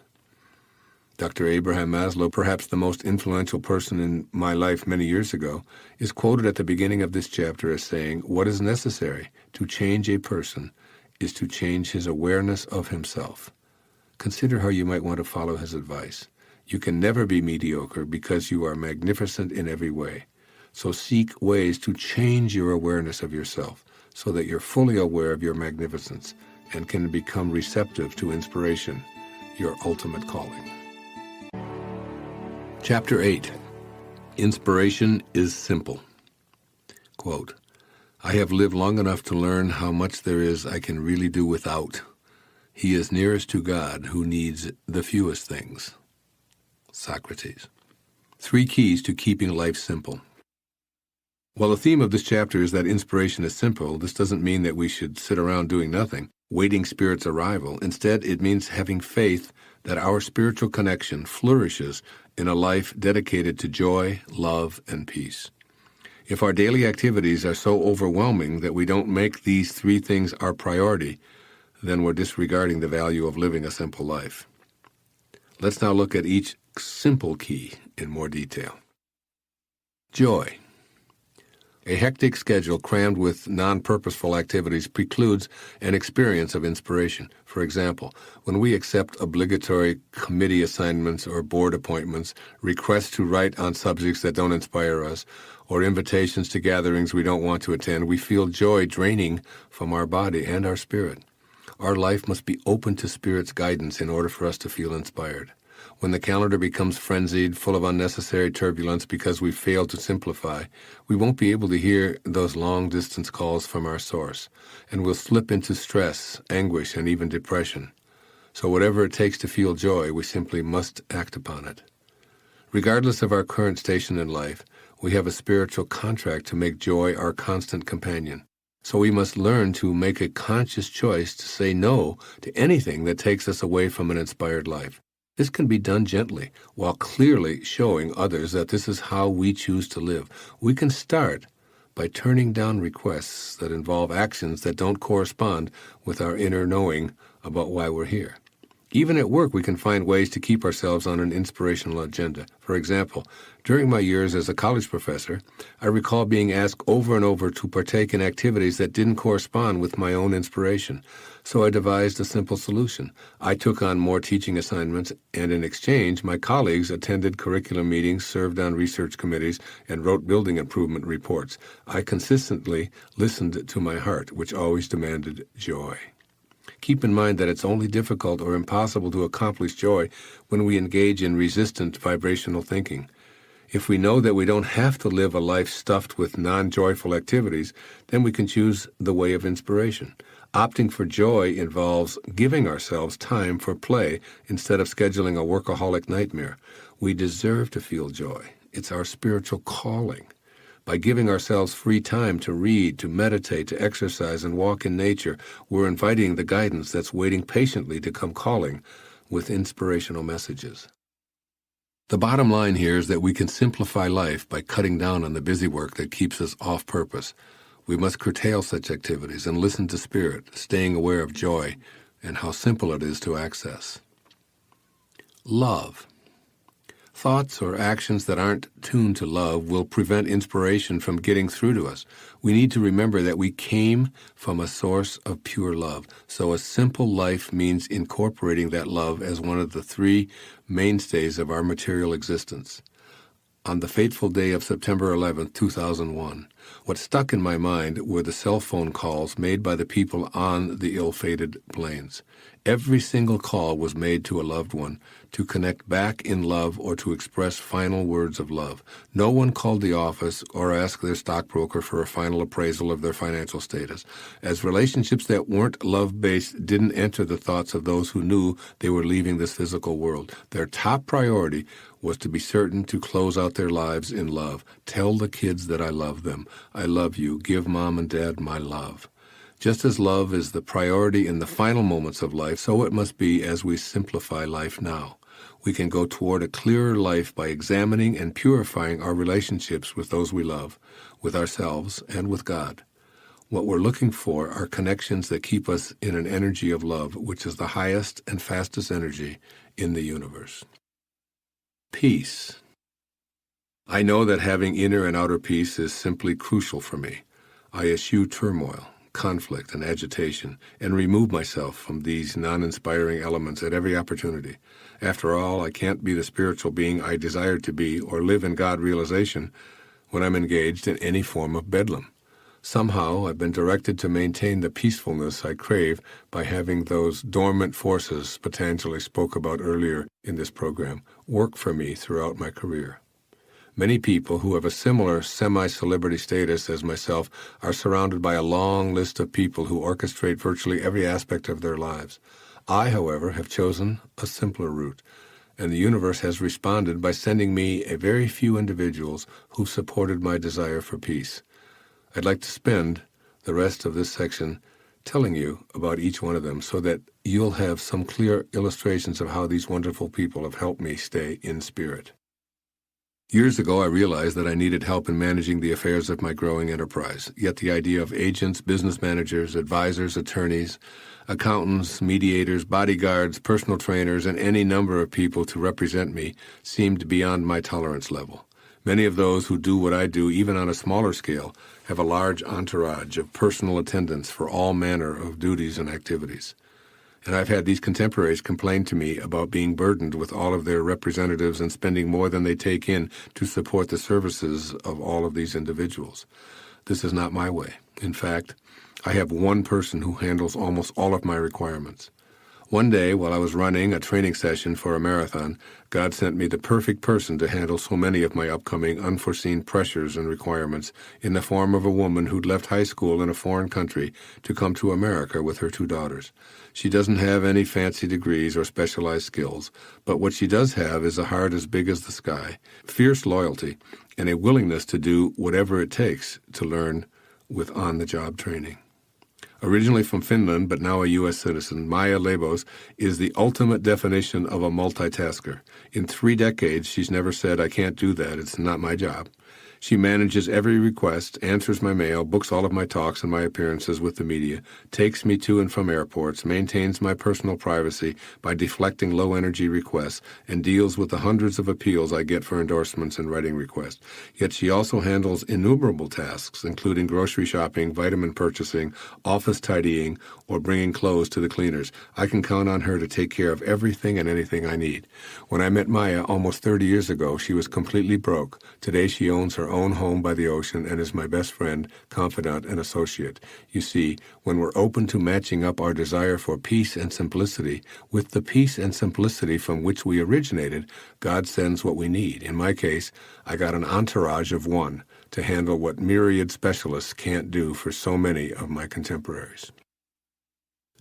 Dr. Abraham Maslow, perhaps the most influential person in my life many years ago, is quoted at the beginning of this chapter as saying, "What is necessary to change a person is to change his awareness of himself." Consider how you might want to follow his advice. You can never be mediocre because you are magnificent in every way. So seek ways to change your awareness of yourself so that you're fully aware of your magnificence and can become receptive to inspiration, your ultimate calling. Chapter 8. Inspiration is simple. Quote, "I have lived long enough to learn how much there is I can really do without. He is nearest to God who needs the fewest things." Socrates. 3 keys to keeping life simple. While the theme of this chapter is that inspiration is simple, this doesn't mean that we should sit around doing nothing, waiting Spirit's arrival. Instead, it means having faith that our spiritual connection flourishes in a life dedicated to joy, love, and peace. If our daily activities are so overwhelming that we don't make these 3 things our priority, then we're disregarding the value of living a simple life. Let's now look at each simple key in more detail. Joy. A hectic schedule crammed with non-purposeful activities precludes an experience of inspiration. For example, when we accept obligatory committee assignments or board appointments, requests to write on subjects that don't inspire us, or invitations to gatherings we don't want to attend, we feel joy draining from our body and our spirit. Our life must be open to Spirit's guidance in order for us to feel inspired. When the calendar becomes frenzied, full of unnecessary turbulence because we failed to simplify, we won't be able to hear those long-distance calls from our source, and we'll slip into stress, anguish, and even depression. So whatever it takes to feel joy, we simply must act upon it. Regardless of our current station in life, we have a spiritual contract to make joy our constant companion. So we must learn to make a conscious choice to say no to anything that takes us away from an inspired life. This can be done gently, while clearly showing others that this is how we choose to live. We can start by turning down requests that involve actions that don't correspond with our inner knowing about why we're here. Even at work, we can find ways to keep ourselves on an inspirational agenda. For example, during my years as a college professor, I recall being asked over and over to partake in activities that didn't correspond with my own inspiration. So I devised a simple solution. I took on more teaching assignments, and in exchange, my colleagues attended curriculum meetings, served on research committees, and wrote building improvement reports. I consistently listened to my heart, which always demanded joy. Keep in mind that it's only difficult or impossible to accomplish joy when we engage in resistant vibrational thinking. If we know that we don't have to live a life stuffed with non-joyful activities, then we can choose the way of inspiration. Opting for joy involves giving ourselves time for play instead of scheduling a workaholic nightmare. We deserve to feel joy. It's our spiritual calling. By giving ourselves free time to read, to meditate, to exercise, and walk in nature, we're inviting the guidance that's waiting patiently to come calling with inspirational messages. The bottom line here is that we can simplify life by cutting down on the busy work that keeps us off purpose. We must curtail such activities and listen to Spirit, staying aware of joy and how simple it is to access. Love. Thoughts or actions that aren't tuned to love will prevent inspiration from getting through to us. We need to remember that we came from a source of pure love. So a simple life means incorporating that love as one of the 3 mainstays of our material existence. On the fateful day of September 11, 2001, what stuck in my mind were the cell phone calls made by the people on the ill-fated planes. Every single call was made to a loved one to connect back in love or to express final words of love. No one called the office or asked their stockbroker for a final appraisal of their financial status, as relationships that weren't love-based didn't enter the thoughts of those who knew they were leaving this physical world. Their top priority was to be certain to close out their lives in love. Tell the kids that I love them. I love you. Give mom and dad my love. Just as love is the priority in the final moments of life, so it must be as we simplify life now. We can go toward a clearer life by examining and purifying our relationships with those we love, with ourselves, and with God. What we're looking for are connections that keep us in an energy of love, which is the highest and fastest energy in the universe. Peace. I know that having inner and outer peace is simply crucial for me. I eschew turmoil, conflict, and agitation, and remove myself from these non-inspiring elements at every opportunity. After all, I can't be the spiritual being I desire to be or live in God realization when I'm engaged in any form of bedlam. Somehow, I've been directed to maintain the peacefulness I crave by having those dormant forces Patanjali spoke about earlier in this program work for me throughout my career. Many people who have a similar semi-celebrity status as myself are surrounded by a long list of people who orchestrate virtually every aspect of their lives. I, however, have chosen a simpler route, and the universe has responded by sending me a very few individuals who supported my desire for peace. I'd like to spend the rest of this section telling you about each one of them so that you'll have some clear illustrations of how these wonderful people have helped me stay in spirit. Years ago, I realized that I needed help in managing the affairs of my growing enterprise, yet the idea of agents, business managers, advisors, attorneys, accountants, mediators, bodyguards, personal trainers, and any number of people to represent me seemed beyond my tolerance level. Many of those who do what I do, even on a smaller scale, have a large entourage of personal attendants for all manner of duties and activities. And I've had these contemporaries complain to me about being burdened with all of their representatives and spending more than they take in to support the services of all of these individuals. This is not my way. In fact, I have one person who handles almost all of my requirements. One day, while I was running a training session for a marathon, God sent me the perfect person to handle so many of my upcoming unforeseen pressures and requirements in the form of a woman who'd left high school in a foreign country to come to America with her 2 daughters. She doesn't have any fancy degrees or specialized skills, but what she does have is a heart as big as the sky, fierce loyalty, and a willingness to do whatever it takes to learn with on-the-job training. Originally from Finland, but now a U.S. citizen, Maya Lebos is the ultimate definition of a multitasker. In 3 decades, she's never said, "I can't do that, it's not my job." She manages every request, answers my mail, books all of my talks and my appearances with the media, takes me to and from airports, maintains my personal privacy by deflecting low-energy requests, and deals with the hundreds of appeals I get for endorsements and writing requests. Yet she also handles innumerable tasks, including grocery shopping, vitamin purchasing, office tidying, or bringing clothes to the cleaners. I can count on her to take care of everything and anything I need. When I met Maya almost 30 years ago, she was completely broke. Today she owns her own home by the ocean and is my best friend, confidant, and associate. You see, when we're open to matching up our desire for peace and simplicity with the peace and simplicity from which we originated, God sends what we need. In my case, I got an entourage of one to handle what myriad specialists can't do for so many of my contemporaries.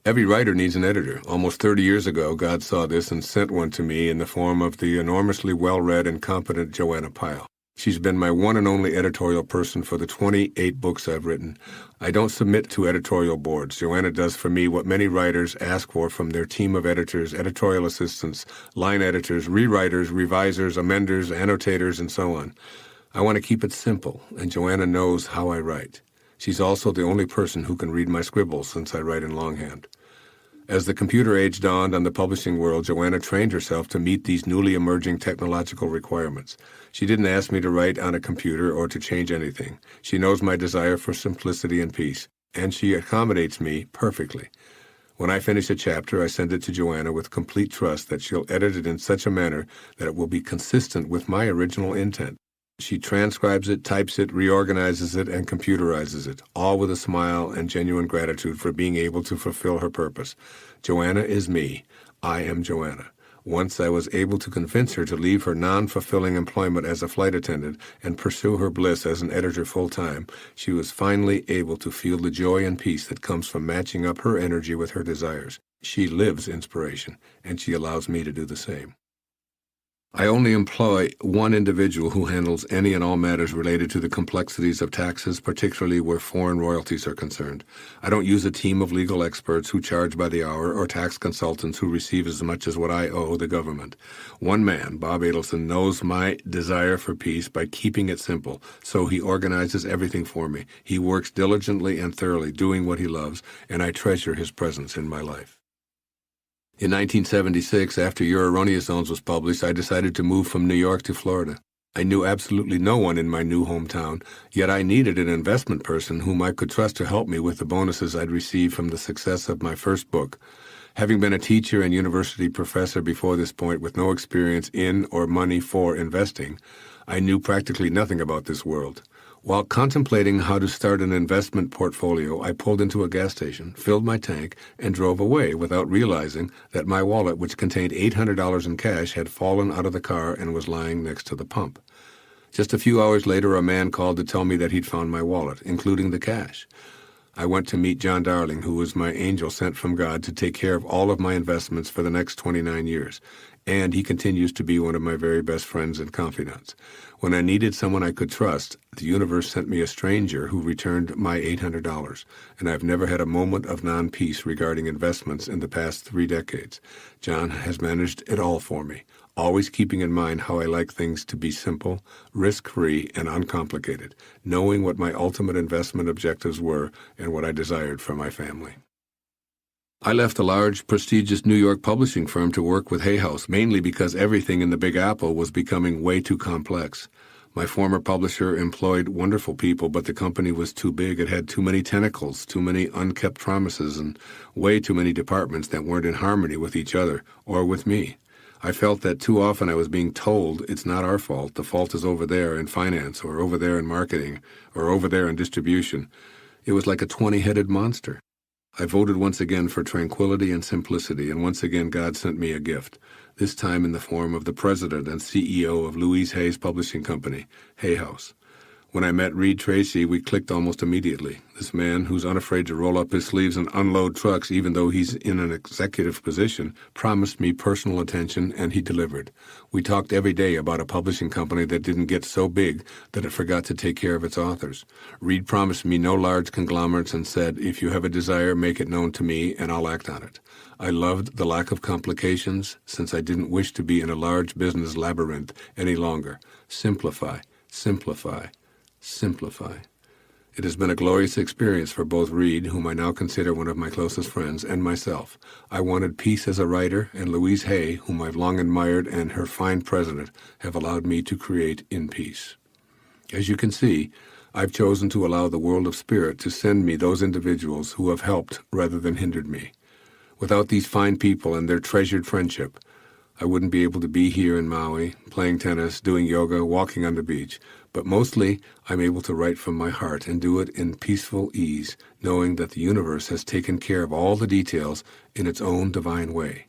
Every writer needs an editor. Almost 30 years ago, God saw this and sent one to me in the form of the enormously well-read and competent Joanna Pyle. She's been my one and only editorial person for the 28 books I've written. I don't submit to editorial boards. Joanna does for me what many writers ask for from their team of editors, editorial assistants, line editors, rewriters, revisers, amenders, annotators, and so on. I want to keep it simple, and Joanna knows how I write. She's also the only person who can read my scribbles since I write in longhand. As the computer age dawned on the publishing world, Joanna trained herself to meet these newly emerging technological requirements. She didn't ask me to write on a computer or to change anything. She knows my desire for simplicity and peace, and she accommodates me perfectly. When I finish a chapter, I send it to Joanna with complete trust that she'll edit it in such a manner that it will be consistent with my original intent. She transcribes it, types it, reorganizes it, and computerizes it, all with a smile and genuine gratitude for being able to fulfill her purpose. Joanna is me. I am Joanna. Once I was able to convince her to leave her non-fulfilling employment as a flight attendant and pursue her bliss as an editor full-time, she was finally able to feel the joy and peace that comes from matching up her energy with her desires. She lives inspiration, and she allows me to do the same. I only employ one individual who handles any and all matters related to the complexities of taxes, particularly where foreign royalties are concerned. I don't use a team of legal experts who charge by the hour or tax consultants who receive as much as what I owe the government. One man, Bob Adelson, knows my desire for peace by keeping it simple, so he organizes everything for me. He works diligently and thoroughly, doing what he loves, and I treasure his presence in my life. In 1976, after Your Erroneous Zones was published, I decided to move from New York to Florida. I knew absolutely no one in my new hometown, yet I needed an investment person whom I could trust to help me with the bonuses I'd received from the success of my first book. Having been a teacher and university professor before this point with no experience in or money for investing, I knew practically nothing about this world. While contemplating how to start an investment portfolio, I pulled into a gas station, filled my tank, and drove away without realizing that my wallet, which contained $800 in cash, had fallen out of the car and was lying next to the pump. Just a few hours later, a man called to tell me that he'd found my wallet, including the cash. I went to meet John Darling, who was my angel sent from God to take care of all of my investments for the next 29 years, and he continues to be one of my very best friends and confidants. When I needed someone I could trust, the universe sent me a stranger who returned my $800, and I've never had a moment of non-peace regarding investments in the past 3 decades. John has managed it all for me, always keeping in mind how I like things to be simple, risk-free, and uncomplicated, knowing what my ultimate investment objectives were and what I desired for my family. I left a large, prestigious New York publishing firm to work with Hay House, mainly because everything in the Big Apple was becoming way too complex. My former publisher employed wonderful people, but the company was too big. It had too many tentacles, too many unkept promises, and way too many departments that weren't in harmony with each other or with me. I felt that too often I was being told it's not our fault. The fault is over there in finance, or over there in marketing, or over there in distribution. It was like a 20-headed monster. I voted once again for tranquility and simplicity, and once again God sent me a gift, this time in the form of the president and CEO of Louise Hay's publishing company, Hay House. When I met Reed Tracy, we clicked almost immediately. This man, who's unafraid to roll up his sleeves and unload trucks even though he's in an executive position, promised me personal attention, and he delivered. We talked every day about a publishing company that didn't get so big that it forgot to take care of its authors. Reed promised me no large conglomerates and said, if you have a desire, make it known to me, and I'll act on it. I loved the lack of complications, since I didn't wish to be in a large business labyrinth any longer. Simplify, simplify, simplify. It has been a glorious experience for both Reed, whom I now consider one of my closest friends, and myself. I wanted peace as a writer, and Louise Hay, whom I've long admired, and her fine president have allowed me to create in peace. As you can see, I've chosen to allow the world of spirit to send me those individuals who have helped rather than hindered me. Without these fine people and their treasured friendship, I wouldn't be able to be here in Maui, playing tennis, doing yoga, walking on the beach. But mostly, I'm able to write from my heart and do it in peaceful ease, knowing that the universe has taken care of all the details in its own divine way.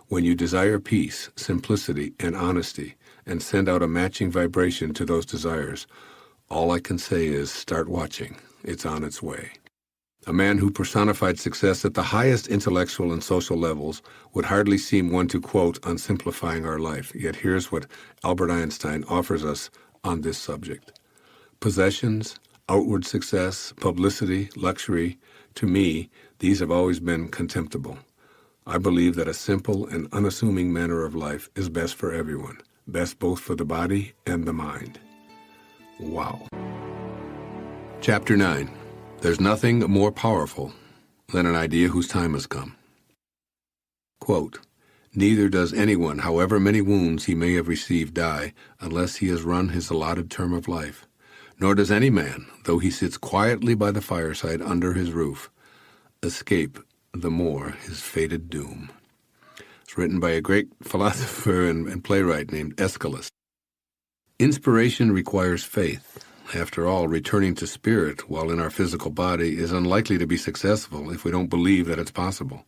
When you desire peace, simplicity, and honesty, and send out a matching vibration to those desires, all I can say is start watching. It's on its way. A man who personified success at the highest intellectual and social levels would hardly seem one to quote on simplifying our life. Yet here's what Albert Einstein offers us on this subject. Possessions, outward success, publicity, luxury, to me, these have always been contemptible. I believe that a simple and unassuming manner of life is best for everyone, best both for the body and the mind. Wow. Chapter 9. There's nothing more powerful than an idea whose time has come. Quote, neither does anyone, however many wounds he may have received, die unless he has run his allotted term of life. Nor does any man, though he sits quietly by the fireside under his roof, escape the more his fated doom. It's written by a great philosopher and playwright named Aeschylus. Inspiration requires faith. After all, returning to spirit while in our physical body is unlikely to be successful if we don't believe that it's possible.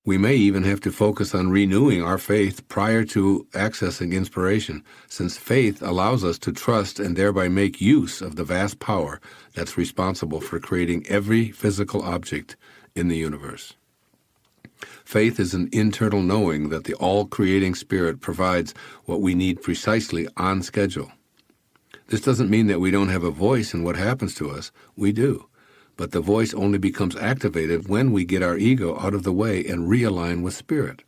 We may even have to focus on renewing our faith prior to accessing inspiration, since faith allows us to trust and thereby make use of the vast power that's responsible for creating every physical object in the universe. Faith is an internal knowing that the all-creating Spirit provides what we need precisely on schedule. This doesn't mean that we don't have a voice in what happens to us. We do. But the voice only becomes activated when we get our ego out of the way and realign with Spirit.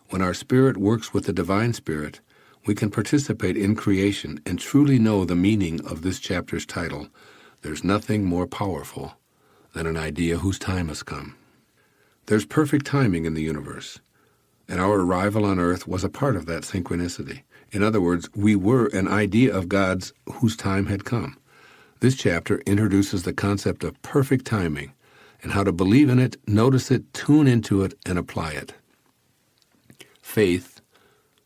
When our spirit works with the divine Spirit, we can participate in creation and truly know the meaning of this chapter's title, There's Nothing More Powerful Than an Idea Whose Time Has Come. There's perfect timing in the universe, and our arrival on earth was a part of that synchronicity. In other words, we were an idea of God's whose time had come. This chapter introduces the concept of perfect timing and how to believe in it, notice it, tune into it, and apply it. Faith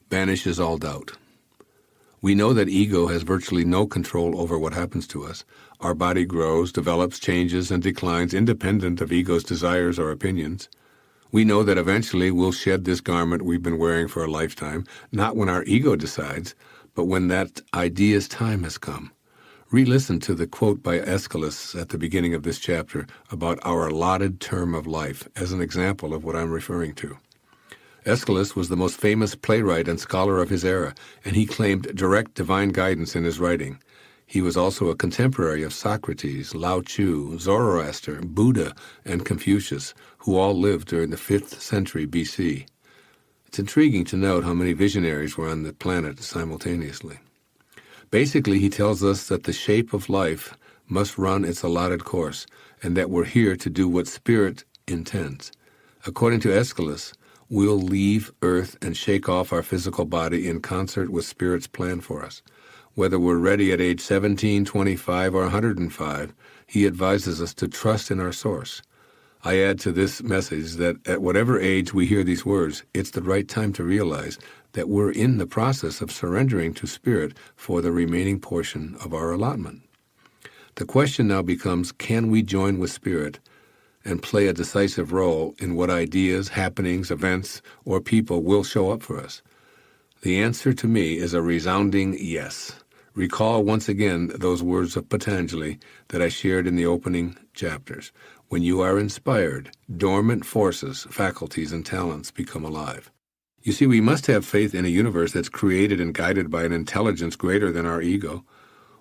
banishes all doubt. We know that ego has virtually no control over what happens to us. Our body grows, develops, changes, and declines independent of ego's desires or opinions. We know that eventually we'll shed this garment we've been wearing for a lifetime, not when our ego decides, but when that idea's time has come. Re-listen to the quote by Aeschylus at the beginning of this chapter about our allotted term of life as an example of what I'm referring to. Aeschylus was the most famous playwright and scholar of his era, and he claimed direct divine guidance in his writing. He was also a contemporary of Socrates, Lao Tzu, Zoroaster, Buddha, and Confucius, who all lived during the 5th century BC. It's intriguing to note how many visionaries were on the planet simultaneously. Basically, he tells us that the shape of life must run its allotted course, and that we're here to do what Spirit intends. According to Aeschylus, we'll leave Earth and shake off our physical body in concert with Spirit's plan for us. Whether we're ready at age 17, 25, or 105, he advises us to trust in our source. I add to this message that at whatever age we hear these words, it's the right time to realize that we're in the process of surrendering to Spirit for the remaining portion of our allotment. The question now becomes, can we join with Spirit and play a decisive role in what ideas, happenings, events, or people will show up for us? The answer to me is a resounding yes. Recall once again those words of Patanjali that I shared in the opening chapters. When you are inspired, dormant forces, faculties, and talents become alive. You see, we must have faith in a universe that's created and guided by an intelligence greater than our ego,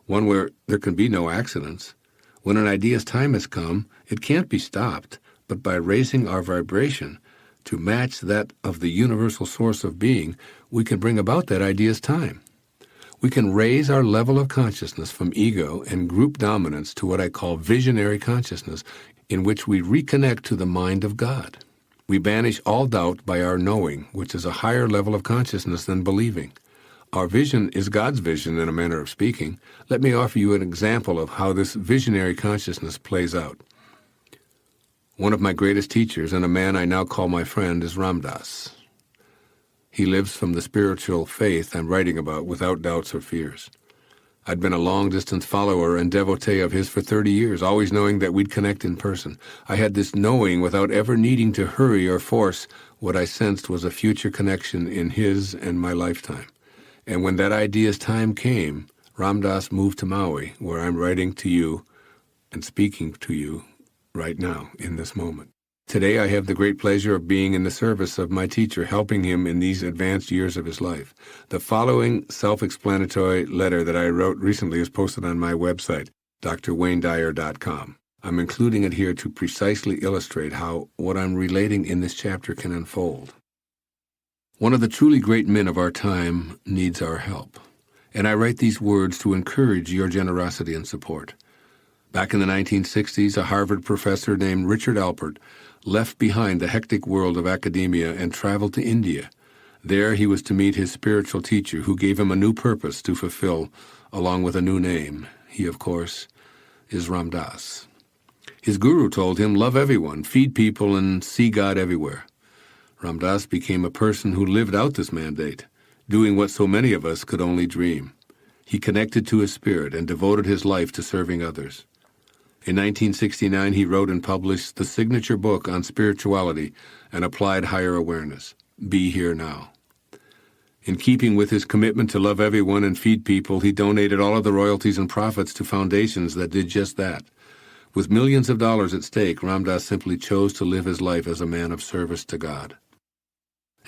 one where there can be no accidents. When an idea's time has come, it can't be stopped, but by raising our vibration to match that of the universal source of being, we can bring about that idea's time. We can raise our level of consciousness from ego and group dominance to what I call visionary consciousness, in which we reconnect to the mind of God. We banish all doubt by our knowing, which is a higher level of consciousness than believing. Our vision is God's vision in a manner of speaking. Let me offer you an example of how this visionary consciousness plays out. One of my greatest teachers, and a man I now call my friend, is Ram Dass. He lives from the spiritual faith I'm writing about without doubts or fears. I'd been a long-distance follower and devotee of his for 30 years, always knowing that we'd connect in person. I had this knowing without ever needing to hurry or force what I sensed was a future connection in his and my lifetime. And when that idea's time came, Ram Dass moved to Maui, where I'm writing to you and speaking to you right now in this moment. Today I have the great pleasure of being in the service of my teacher, helping him in these advanced years of his life. The following self-explanatory letter that I wrote recently is posted on my website, drwaynedyer.com. I'm including it here to precisely illustrate how what I'm relating in this chapter can unfold. One of the truly great men of our time needs our help, and I write these words to encourage your generosity and support. Back in the 1960s, a Harvard professor named Richard Alpert left behind the hectic world of academia and traveled to India. There he was to meet his spiritual teacher, who gave him a new purpose to fulfill, along with a new name. He, of course, is Ram Dass. His guru told him, love everyone, feed people, and see God everywhere. Ram Dass became a person who lived out this mandate, doing what so many of us could only dream. He connected to his spirit and devoted his life to serving others. In 1969, he wrote and published the signature book on spirituality and applied higher awareness, Be Here Now. In keeping with his commitment to love everyone and feed people, he donated all of the royalties and profits to foundations that did just that. With millions of dollars at stake, Ram Dass simply chose to live his life as a man of service to God.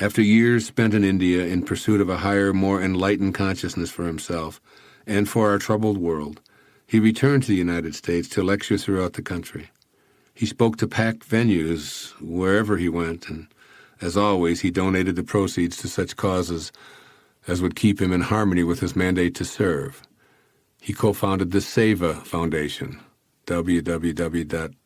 After years spent in India in pursuit of a higher, more enlightened consciousness for himself and for our troubled world, he returned to the United States to lecture throughout the country. He spoke to packed venues wherever he went, and as always, he donated the proceeds to such causes as would keep him in harmony with his mandate to serve. He co-founded the SEVA Foundation, www.seva.org,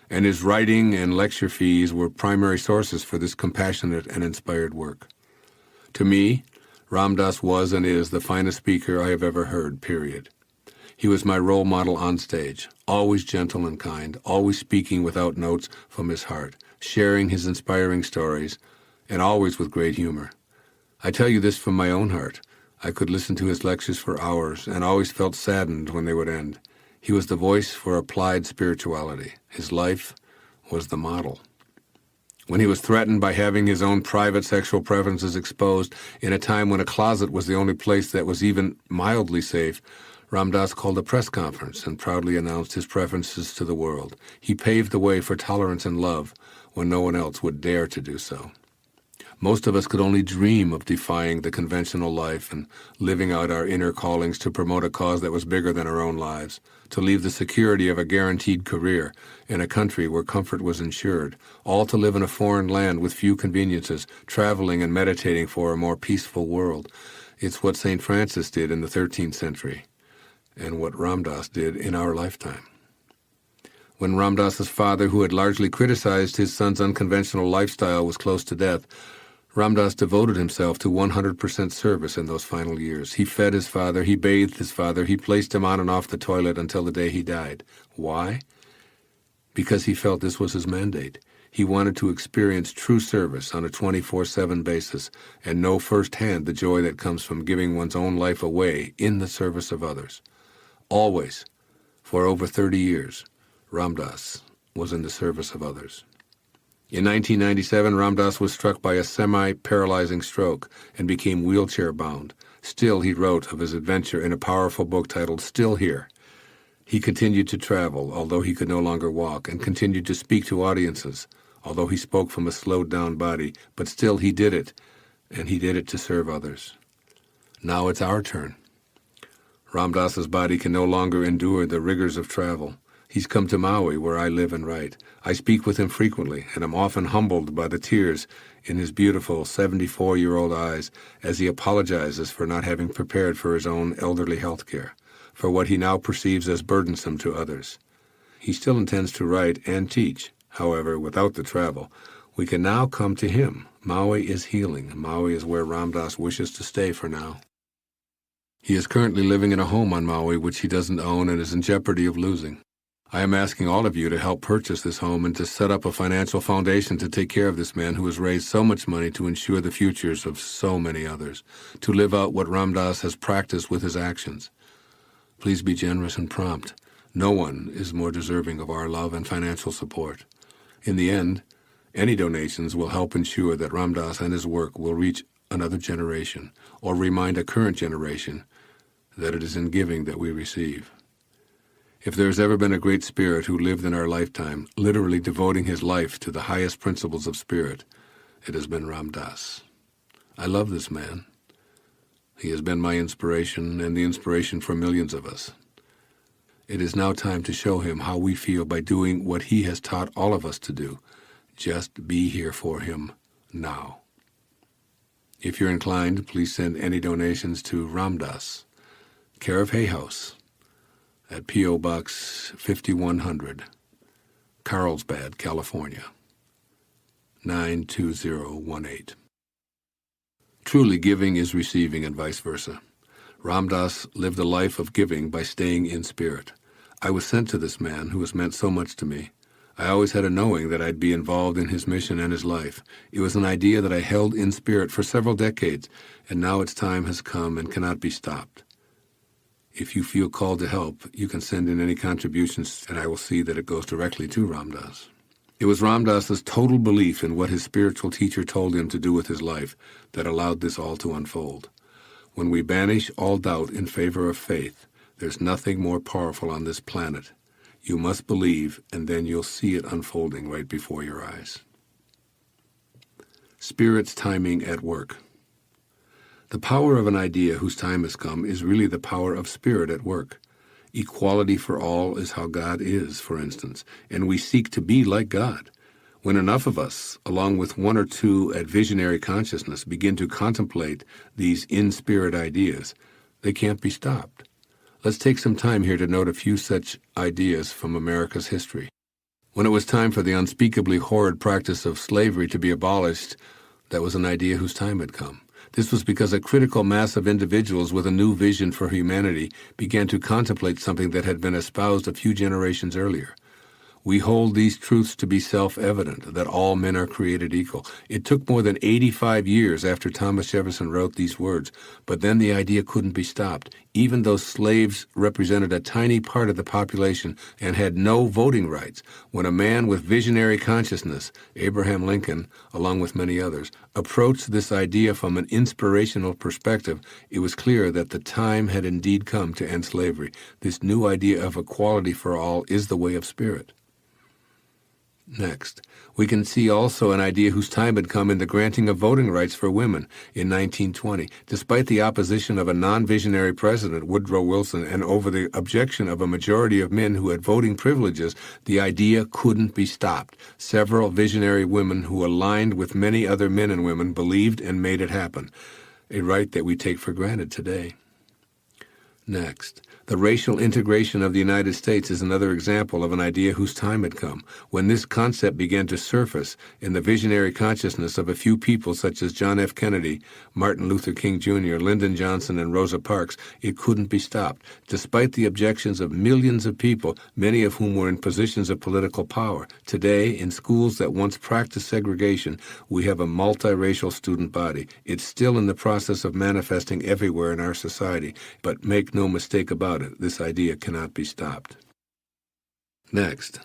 and his writing and lecture fees were primary sources for this compassionate and inspired work. To me, Ram Dass was and is the finest speaker I have ever heard, period. He was my role model on stage, always gentle and kind, always speaking without notes from his heart, sharing his inspiring stories, and always with great humor. I tell you this from my own heart. I could listen to his lectures for hours and always felt saddened when they would end. He was the voice for applied spirituality. His life was the model. When he was threatened by having his own private sexual preferences exposed in a time when a closet was the only place that was even mildly safe, Ram Dass called a press conference and proudly announced his preferences to the world. He paved the way for tolerance and love when no one else would dare to do so. Most of us could only dream of defying the conventional life and living out our inner callings to promote a cause that was bigger than our own lives, to leave the security of a guaranteed career in a country where comfort was ensured, all to live in a foreign land with few conveniences, traveling and meditating for a more peaceful world. It's what St. Francis did in the 13th century, and what Ram Dass did in our lifetime. When Ram Dass's father, who had largely criticized his son's unconventional lifestyle, was close to death, Ram Dass devoted himself to 100% service in those final years. He fed his father, he bathed his father, he placed him on and off the toilet until the day he died. Why? Because he felt this was his mandate. He wanted to experience true service on a 24/7 basis and know firsthand the joy that comes from giving one's own life away in the service of others. Always, for over 30 years, Ram Dass was in the service of others. In 1997, Ram Dass was struck by a semi-paralyzing stroke and became wheelchair-bound. Still, he wrote of his adventure in a powerful book titled Still Here. He continued to travel, although he could no longer walk, and continued to speak to audiences, although he spoke from a slowed-down body, but still he did it, and he did it to serve others. Now it's our turn. Ram Dass's body can no longer endure the rigors of travel. He's come to Maui, where I live and write. I speak with him frequently, and am often humbled by the tears in his beautiful 74-year-old eyes as he apologizes for not having prepared for his own elderly health care, for what he now perceives as burdensome to others. He still intends to write and teach. However, without the travel, we can now come to him. Maui is healing. Maui is where Ram Dass wishes to stay for now. He is currently living in a home on Maui which he doesn't own and is in jeopardy of losing. I am asking all of you to help purchase this home and to set up a financial foundation to take care of this man who has raised so much money to ensure the futures of so many others, to live out what Ram Dass has practiced with his actions. Please be generous and prompt. No one is more deserving of our love and financial support. In the end, any donations will help ensure that Ram Dass and his work will reach another generation, or remind a current generation that it is in giving that we receive. If there has ever been a great spirit who lived in our lifetime, literally devoting his life to the highest principles of spirit, it has been Ram Dass. I love this man. He has been my inspiration and the inspiration for millions of us. It is now time to show him how we feel by doing what he has taught all of us to do. Just be here for him now. If you're inclined, please send any donations to Ram Dass, care of Hay House, at P.O. Box 5100, Carlsbad, California, 92018. Truly, giving is receiving and vice versa. Ram Dass lived a life of giving by staying in spirit. I was sent to this man who has meant so much to me. I always had a knowing that I'd be involved in his mission and his life. It was an idea that I held in spirit for several decades, and now its time has come and cannot be stopped. If you feel called to help, you can send in any contributions, and I will see that it goes directly to Ram Dass. It was Ram Dass's total belief in what his spiritual teacher told him to do with his life that allowed this all to unfold. When we banish all doubt in favor of faith, There's nothing more powerful on this planet. You must believe, and then you'll see it unfolding right before your eyes. Spirit's timing at work. The power of an idea whose time has come is really the power of spirit at work. Equality for all is how God is, for instance, and we seek to be like God. When enough of us, along with one or two at visionary consciousness, begin to contemplate these in-spirit ideas, they can't be stopped. Let's take some time here to note a few such ideas from America's history. When it was time for the unspeakably horrid practice of slavery to be abolished, that was an idea whose time had come. This was because a critical mass of individuals with a new vision for humanity began to contemplate something that had been espoused a few generations earlier. We hold these truths to be self-evident, that all men are created equal. It took more than 85 years after Thomas Jefferson wrote these words, but then the idea couldn't be stopped. Even though slaves represented a tiny part of the population and had no voting rights, when a man with visionary consciousness, Abraham Lincoln, along with many others, approached this idea from an inspirational perspective, it was clear that the time had indeed come to end slavery. This new idea of equality for all is the way of spirit. Next, we can see also an idea whose time had come in the granting of voting rights for women in 1920. Despite the opposition of a non-visionary president, Woodrow Wilson, and over the objection of a majority of men who had voting privileges, the idea couldn't be stopped. Several visionary women who aligned with many other men and women believed and made it happen, a right that we take for granted today. Next, the racial integration of the United States is another example of an idea whose time had come. When this concept began to surface in the visionary consciousness of a few people such as John F. Kennedy, Martin Luther King Jr., Lyndon Johnson, and Rosa Parks, it couldn't be stopped. Despite the objections of millions of people, many of whom were in positions of political power, today, in schools that once practiced segregation, we have a multiracial student body. It's still in the process of manifesting everywhere in our society, but make no mistake about it, this idea cannot be stopped. Next,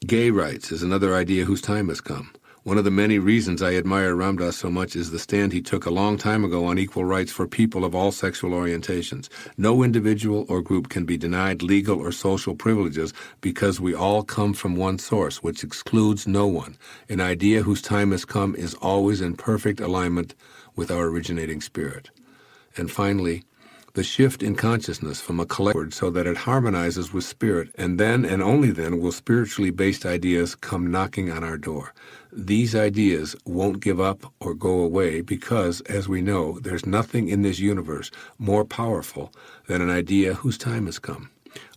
gay rights is another idea whose time has come. One of the many reasons I admire Ram Dass so much is the stand he took a long time ago on equal rights for people of all sexual orientations. No individual or group can be denied legal or social privileges because we all come from one source, which excludes no one. An idea whose time has come is always in perfect alignment with our originating spirit. And finally, the shift in consciousness from a collective so that it harmonizes with spirit, and then and only then will spiritually based ideas come knocking on our door. These ideas won't give up or go away because, as we know, there's nothing in this universe more powerful than an idea whose time has come.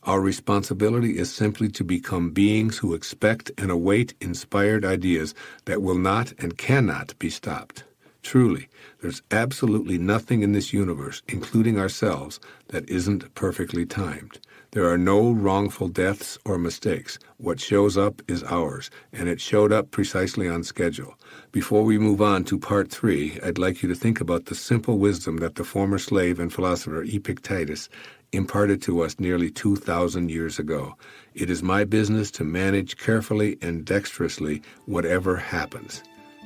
Our responsibility is simply to become beings who expect and await inspired ideas that will not and cannot be stopped. Truly, there's absolutely nothing in this universe, including ourselves, that isn't perfectly timed. There are no wrongful deaths or mistakes. What shows up is ours, and it showed up precisely on schedule. Before we move on to part 3, I'd like you to think about the simple wisdom that the former slave and philosopher Epictetus imparted to us nearly 2,000 years ago. It is my business to manage carefully and dexterously whatever happens.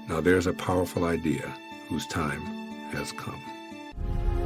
Now there's a powerful idea whose time has come.